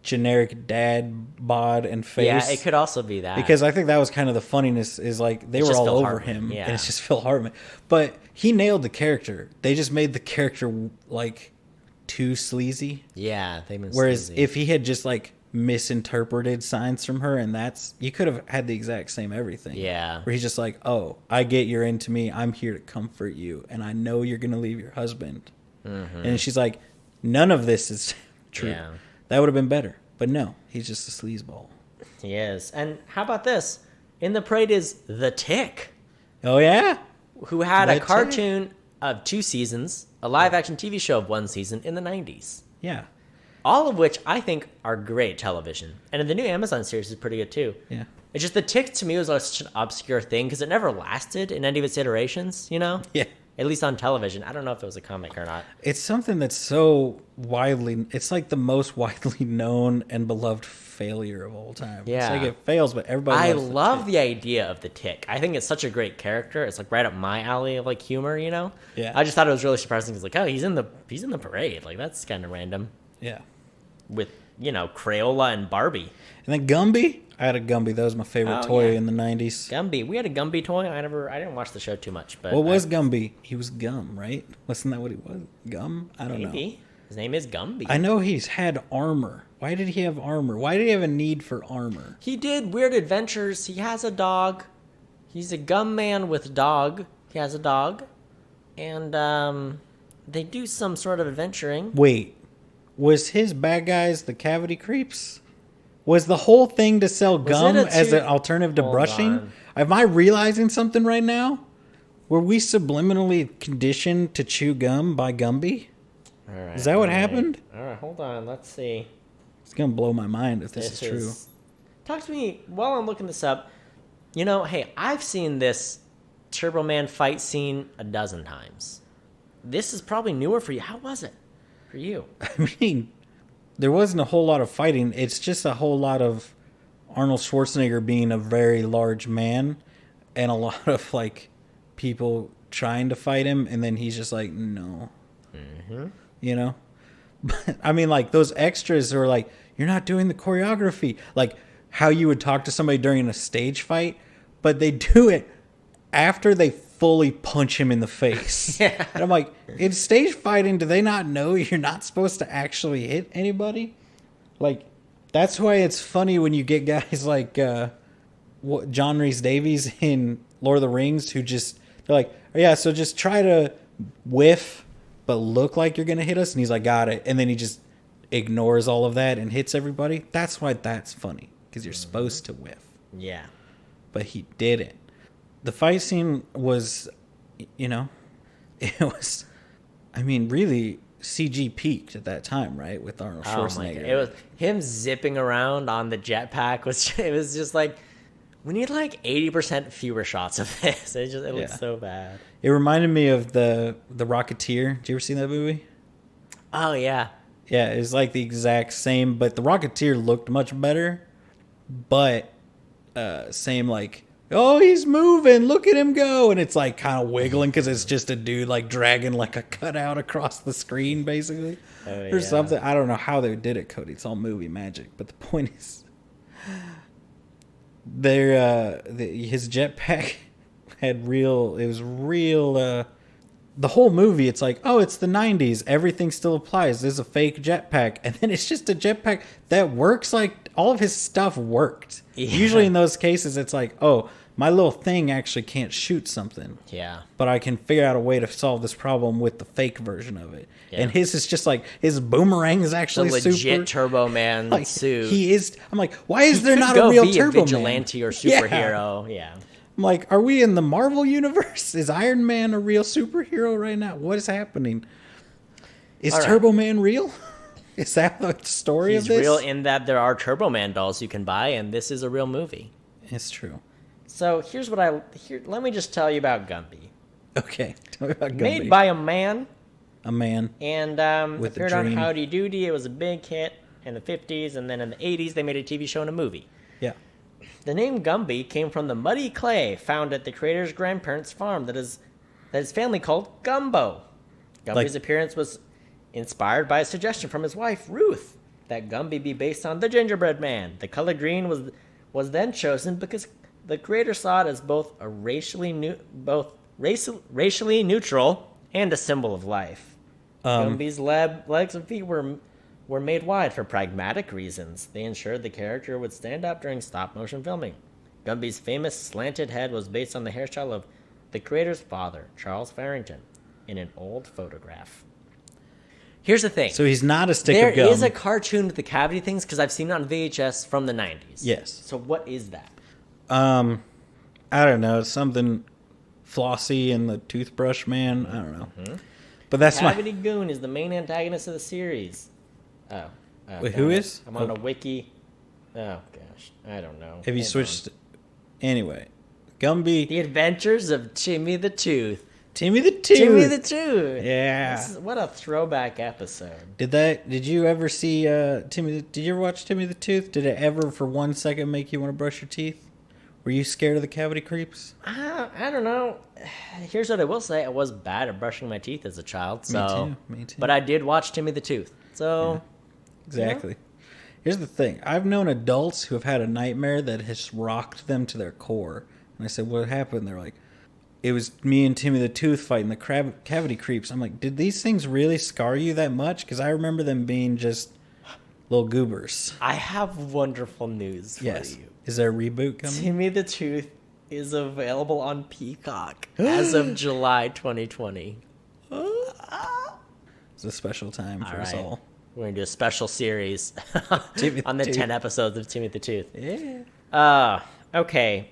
generic dad bod and face?
Yeah, it could also be that.
Because I think that was kind of the funniness is like they were all over him and it's just Phil Hartman. But he nailed the character. They just made the character like too sleazy.
Yeah, they made
Whereas
sleazy.
if he had just like misinterpreted signs from her and you could have had the exact same everything.
Yeah.
Where he's just like, oh, I get you're into me. I'm here to comfort you. And I know you're going to leave your husband. Mm-hmm. And she's like, none of this is true. Yeah. That would have been better. But no, he's just a sleazeball.
He is. And how about this? In the parade is The Tick.
Oh, yeah?
Who had a cartoon of 2 seasons, a live-action TV show of 1 season in the 90s.
Yeah.
All of which I think are great television. And the new Amazon series is pretty good, too.
Yeah.
It's just The Tick, to me, was such an obscure thing because it never lasted in any of its iterations,
Yeah.
At least on television. I don't know if it was a comic or not.
It's something that's so it's like the most widely known and beloved failure of all time.
Yeah.
It's like it fails, but everybody
I
loves
love the idea of the Tick. I think it's such a great character. It's like right up my alley of like humor,
Yeah.
I just thought it was really surprising. It's like, oh, he's in the parade. Like that's kind of random.
Yeah.
With, Crayola and Barbie.
And then Gumby. I had a Gumby. That was my favorite toy in the 90s.
Gumby. We had a Gumby toy. I didn't watch the show too much. But
what was Gumby? He was Gum, right? Wasn't that what he was? Gum? I don't know.
His name is Gumby.
I know he's had armor. Why did he have armor? Why did he have a need for armor?
He did weird adventures. He has a dog. He's a gum man with a dog. He has a dog. And they do some sort of adventuring.
Wait. Was his bad guys the cavity creeps? Was the whole thing to sell gum as an alternative to brushing? Am I realizing something right now? Were we subliminally conditioned to chew gum by Gumby?
All right,
is that what happened?
All right, hold on. Let's see.
It's going to blow my mind if this is true.
Talk to me while I'm looking this up. Hey, I've seen this Turbo Man fight scene a dozen times. This is probably newer for you. How was it for you?
I mean, there wasn't a whole lot of fighting. It's just a whole lot of Arnold Schwarzenegger being a very large man and a lot of like people trying to fight him. And then he's just like, no, But I mean, like those extras are like, you're not doing the choreography, like how you would talk to somebody during a stage fight, but they do it after they fully punch him in the face. Yeah. And I'm like, in stage fighting, do they not know you're not supposed to actually hit anybody? Like, that's why it's funny when you get guys like John Rhys Davies in Lord of the Rings who they're like, oh, yeah, so just try to whiff but look like you're gonna hit us, and he's like, got it, and then he just ignores all of that and hits everybody. That's why that's funny, because you're supposed to whiff.
Yeah.
But he didn't. The fight scene was, it was, really CG peaked at that time, right? With Arnold Schwarzenegger.
Oh my God. It was him zipping around on the jetpack. It was just like, we need like 80% fewer shots of this. It looks so bad.
It reminded me of the Rocketeer. Did you ever see that movie?
Oh yeah.
Yeah, it was like the exact same, but the Rocketeer looked much better. But same like, oh, he's moving, look at him go, and it's like kind of wiggling because it's just a dude like dragging like a cutout across the screen, basically, or something. I don't know how they did it, Cody. It's all movie magic. But the point is, his jetpack had real. It was real. The whole movie, it's like, oh, it's the 90s. Everything still applies. There's a fake jetpack. And then it's just a jetpack that works like all of his stuff worked. Yeah. Usually in those cases, it's like, oh, my little thing actually can't shoot something.
Yeah.
But I can figure out a way to solve this problem with the fake version of it. Yeah. And his is just like, his boomerang is actually
the legit
super.
Turbo Man
like,
suit.
He is. I'm like, why is there not a real Turbo Man?
Vigilante or superhero. Yeah.
I'm like, are we in the Marvel universe? Is Iron Man a real superhero right now? What is happening? Is Turbo Man real? Is that the story of this?
He's real in that there are Turbo Man dolls you can buy, and this is a real movie.
It's true.
So here's what let me just tell you about Gumby.
Okay, tell me about Gumby.
Made by a man.
A man.
And
with
appeared
a
on
dream.
Howdy Doody. It was a big hit in the 50s, and then in the 80s they made a TV show and a movie.
Yeah.
The name Gumby came from the muddy clay found at the creator's grandparents' farm that his family called Gumbo. Gumby's appearance was inspired by a suggestion from his wife, Ruth, that Gumby be based on the gingerbread man. The color green was then chosen because the creator saw it as both racially neutral and a symbol of life. Gumby's legs and feet were made wide for pragmatic reasons. They ensured the character would stand up during stop-motion filming. Gumby's famous slanted head was based on the hairstyle of the creator's father, Charles Farrington, in an old photograph. Here's the thing.
So he's not a stick of gum.
There is a cartoon with the cavity things, because I've seen it on VHS from the 90s.
Yes.
So what is that?
I don't know. Something Flossie and the Toothbrush Man. I don't know. Mm-hmm. But that's
Cavity Goon is the main antagonist of the series.
Wait, who is?
I'm on a wiki. Oh gosh, I don't know.
Have you switched? Anyway, Gumby.
The Adventures of Timmy the Tooth.
Timmy the Tooth.
Timmy the Tooth.
Yeah.
What a throwback episode.
Did you ever see Timmy? Did you ever watch Timmy the Tooth? Did it ever for 1 second make you want to brush your teeth? Were you scared of the cavity creeps?
I don't know. Here's what I will say: I was bad at brushing my teeth as a child. So,
Me too.
But I did watch Timmy the Tooth. So.
Yeah. Exactly. Here's the thing. I've known adults who have had a nightmare that has rocked them to their core. And I said, what happened? They're like, it was me and Timmy the Tooth fighting the cavity creeps. I'm like, did these things really scar you that much? Because I remember them being just little goobers.
I have wonderful news for you.
Is there a reboot coming?
Timmy the Tooth is available on Peacock as of July 2020.
It's a special time for us all.
We're going to do a special series on the 10 episodes of Timmy the Tooth.
Yeah.
Okay.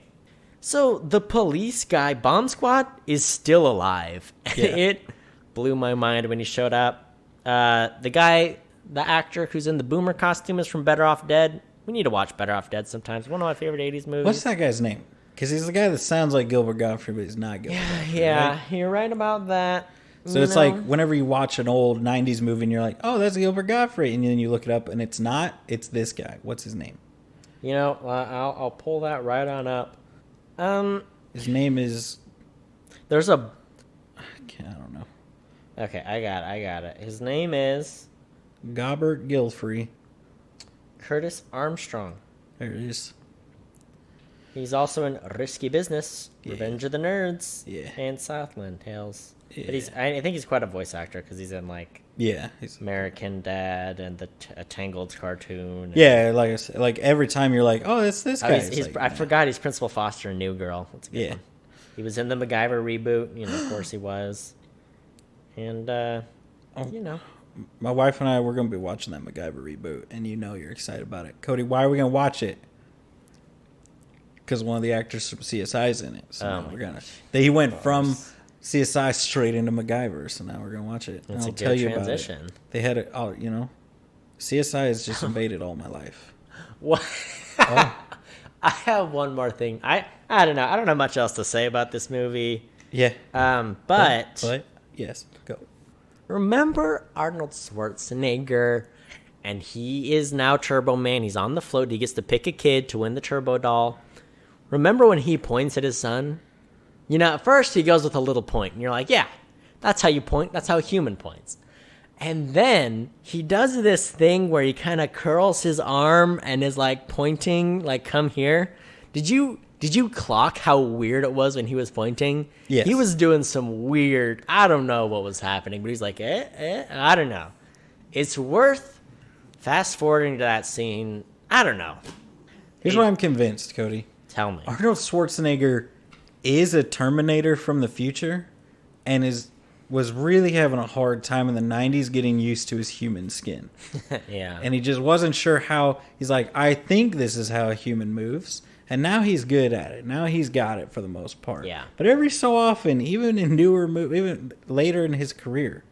So the police guy, Bomb Squad, is still alive. Yeah. It blew my mind when he showed up. The actor who's in the boomer costume is from Better Off Dead. We need to watch Better Off Dead sometimes. One of my favorite 80s movies.
What's that guy's name? Because he's the guy that sounds like Gilbert Gottfried, but he's not Gilbert Gottfried.
Yeah,
right?
You're right about that.
So it's like whenever you watch an old 90s movie and you're like, oh, that's Gilbert Gottfried. And then you look it up and it's not. It's this guy. What's his name?
I'll pull that right on up.
His name is...
I
don't know.
Okay, I got it. His name is...
Gobert Gilfrey.
Curtis Armstrong.
There it is.
He's also in Risky Business, Revenge of the Nerds, and Southland Tales. Yeah. But I think he's quite a voice actor because he's in he's American Dad and the Tangled cartoon.
Like I said, like every time you're like, oh, it's this guy.
I forgot he's Principal Foster in New Girl. That's a good one. He was in the MacGyver reboot. Of course he was. And you know.
My wife and I, we're going to be watching that MacGyver reboot, and you're excited about it. Cody, why are we going to watch it? Because one of the actors from CSI is in it. So we're gonna. He went from CSI straight into MacGyver, so now we're going to watch it.
It's
I'll
a
tell
good
you
transition.
about it. They had it, CSI has just invaded all my life.
What? I have one more thing. I don't know. I don't know much else to say about this movie.
Yeah.
But
yes, go.
Remember Arnold Schwarzenegger, and he is now Turbo Man. He's on the float. He gets to pick a kid to win the Turbo Doll. Remember when he points at his son? At first he goes with a little point, and you're like, yeah, that's how you point. That's how a human points. And then he does this thing where he kind of curls his arm and is like pointing, like, come here. Did you clock how weird it was when he was pointing?
Yes.
He was doing some weird, I don't know what was happening, but he's like, I don't know. It's worth fast forwarding to that scene. I don't know.
Here's what I'm convinced, Cody.
Tell me.
Arnold Schwarzenegger is a Terminator from the future and was really having a hard time in the 90s getting used to his human skin.
Yeah.
And he just wasn't sure how. He's like, I think this is how a human moves. And now he's good at it. Now he's got it for the most part.
Yeah.
But every so often, even in newer movies, even later in his career,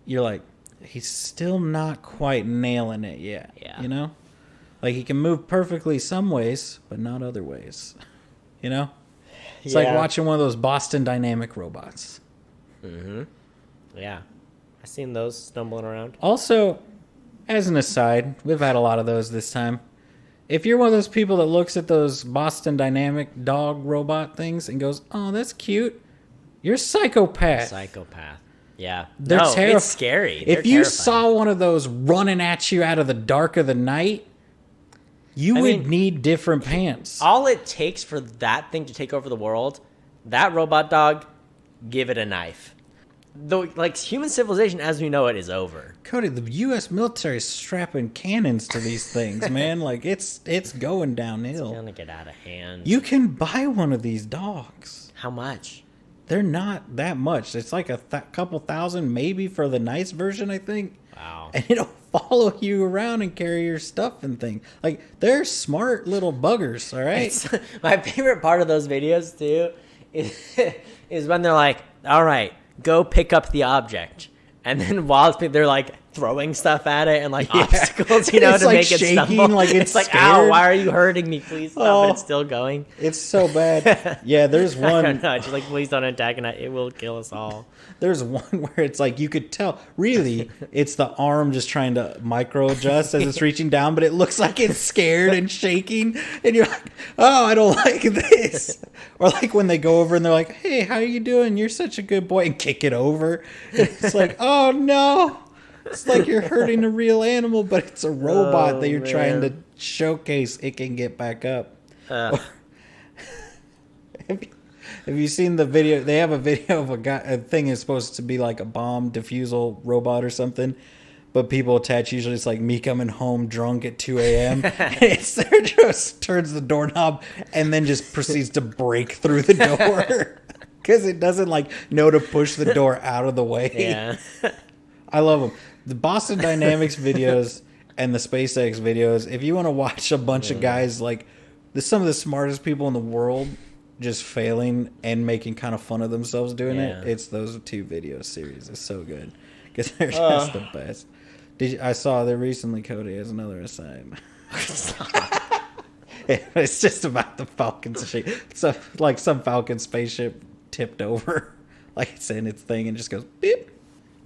you're like, he's still not quite nailing it yet.
Yeah.
Like he can move perfectly some ways, but not other ways. It's like watching one of those Boston Dynamic robots.
Mm-hmm. Yeah. I've seen those stumbling around.
Also, as an aside, we've had a lot of those this time. If you're one of those people that looks at those Boston Dynamic dog robot things and goes, oh, that's cute, you're a psychopath.
Yeah.
They're
it's scary.
If you saw one of those running at you out of the dark of the night, you would need different pants.
All it takes for that thing to take over the world, that robot dog, give it a knife. Though, human civilization as we know it is over.
Cody, the U.S. military is strapping cannons to these things, man. It's going downhill.
It's gonna get out of hand.
You can buy one of these dogs.
How much?
They're not that much. It's like a couple thousand, maybe for the nice version, I think.
Wow.
And it'll follow you around and carry your stuff and things. They're smart little buggers, all right?
My favorite part of those videos, too, is when they're like, all right, go pick up the object. And then while they're throwing stuff at it and obstacles, to make it stumble.
It's
like,
scared.
ow, why are you hurting me? Please stop.
Oh,
and it's still going.
It's so bad. Yeah, there's one.
I don't know. Just please don't attack and it will kill us all.
There's one where it's you could tell, really, it's the arm just trying to micro adjust as it's reaching down, but it looks like it's scared and shaking. And you're like, oh, I don't like this. Or when they go over and they're like, hey, how are you doing? You're such a good boy. And kick it over. And it's like, oh, no. It's like you're hurting a real animal, but it's a robot that you're trying to showcase it can get back up. Have you seen the video? They have a video of a thing is supposed to be like a bomb defusal robot or something, but people attach usually it's like me coming home drunk at 2 a.m. It's there just turns the doorknob and then just proceeds to break through the door because it doesn't know to push the door out of the way.
Yeah.
I love them. The Boston Dynamics videos and the SpaceX videos, if you want to watch a bunch of guys some of the smartest people in the world just failing and making kind of fun of themselves doing it, it's those two video series. It's so good because they're just the best. I saw there recently, Cody, as another aside. It's just about the Falcon shape. So some Falcon spaceship tipped over, it's in its thing and just goes beep.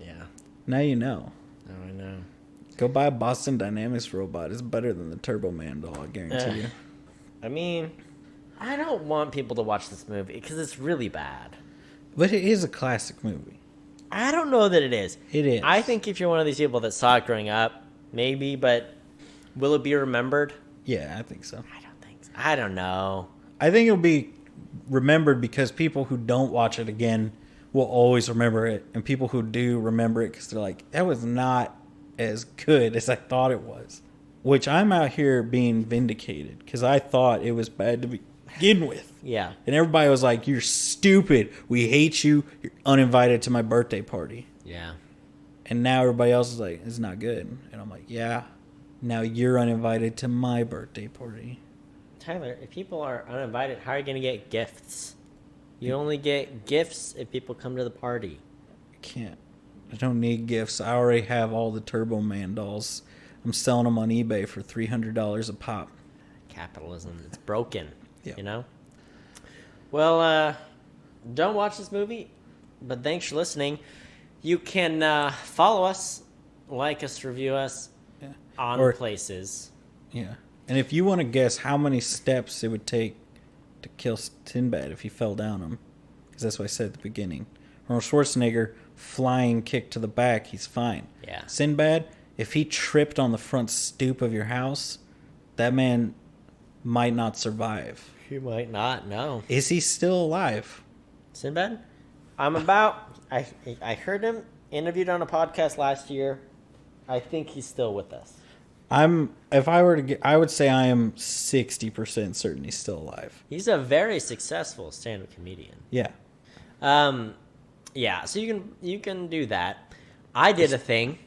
Yeah.
Now you know.
Now I know.
Go buy a Boston Dynamics robot. It's better than the Turbo Man doll, I guarantee you.
I don't want people to watch this movie because it's really bad.
But it is a classic movie.
I don't know that it is.
It is.
I think if you're one of these people that saw it growing up, maybe, but will it be remembered?
Yeah, I think so.
I don't think so. I don't know.
I think it'll be remembered because people who don't watch it again will always remember it. And people who do remember it because they're like, that was not as good as I thought it was. Which I'm out here being vindicated because I thought it was bad to begin with.
Yeah.
And everybody was like, you're stupid. We hate you. You're uninvited to my birthday party.
Yeah.
And now everybody else is like, it's not good. And I'm like, yeah. Now you're uninvited to my birthday party.
Tyler, if people are uninvited, how are you going to get gifts? You only get gifts if people come to the party.
I can't. I don't need gifts. I already have all the Turbo Man dolls. I'm selling them on eBay for $300 a pop.
Capitalism. It's broken.
Yeah.
You know? Well, don't watch this movie, but thanks for listening. You can follow us, like us, review us on places.
Yeah. And if you want to guess how many steps it would take to kill Sinbad if he fell down him, because that's what I said at the beginning. Arnold Schwarzenegger, flying kick to the back, he's fine.
Yeah.
Sinbad, if he tripped on the front stoop of your house, that man might not survive.
He might not, no.
Is he still alive?
Sinbad? I heard him interviewed on a podcast last year. I think he's still with us.
If I were to get, I would say I am 60% certain he's still alive.
He's a very successful stand-up comedian.
Yeah.
Yeah, so you can do that. I did a thing.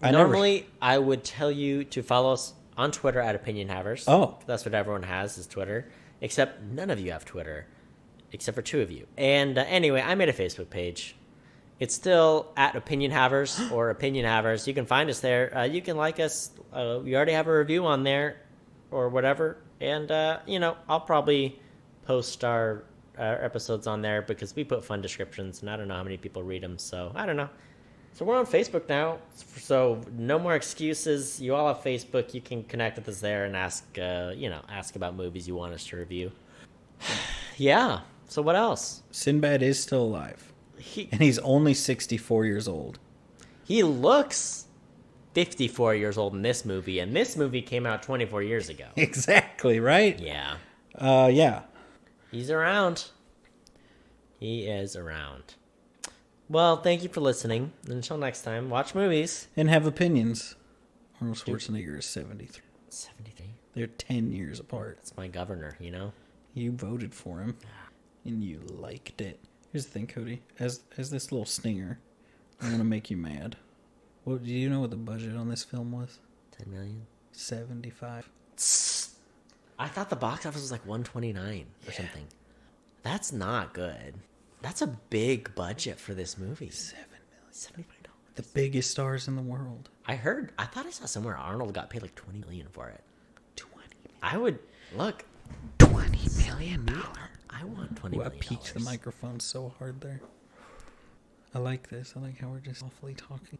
Normally, I would tell you to follow us on Twitter at Opinion Havers.
Oh.
That's what everyone has, is Twitter. Except none of you have Twitter. Except for 2 of you. And anyway, I made a Facebook page. It's still at Opinion Havers or Opinion Havers. You can find us there. You can like us. We already have a review on there or whatever. And, I'll probably post our episodes on there because we put fun descriptions, and I don't know how many people read them, so I don't know. So we're on Facebook now, so no more excuses. You all have Facebook. You can connect with us there and ask about movies you want us to review. Yeah. So what else?
Sinbad is still alive. And he's only 64 years old.
He looks 54 years old in this movie, and this movie came out 24 years ago.
Exactly, right?
Yeah.
Yeah.
He's around. He is around. Well, thank you for listening. Until next time, watch movies.
And have opinions. Arnold Schwarzenegger is 73.
73?
They're 10 years apart.
That's my governor, you know?
You voted for him. And you liked it. Here's the thing, Cody. As this little stinger, I'm going to make you mad. Well, do you know what the budget on this film was?
10 million?
75.
I thought the box office was like 129 or something. That's not good. That's a big budget for this movie.
$7 million.
$75.
The biggest stars in the world.
I thought I saw somewhere Arnold got paid like $20 million for it.
20 million.
I would, look.
$20 million.
I want $20 million.
I peaked the microphone so hard there. I like this. I like how we're just awfully talking.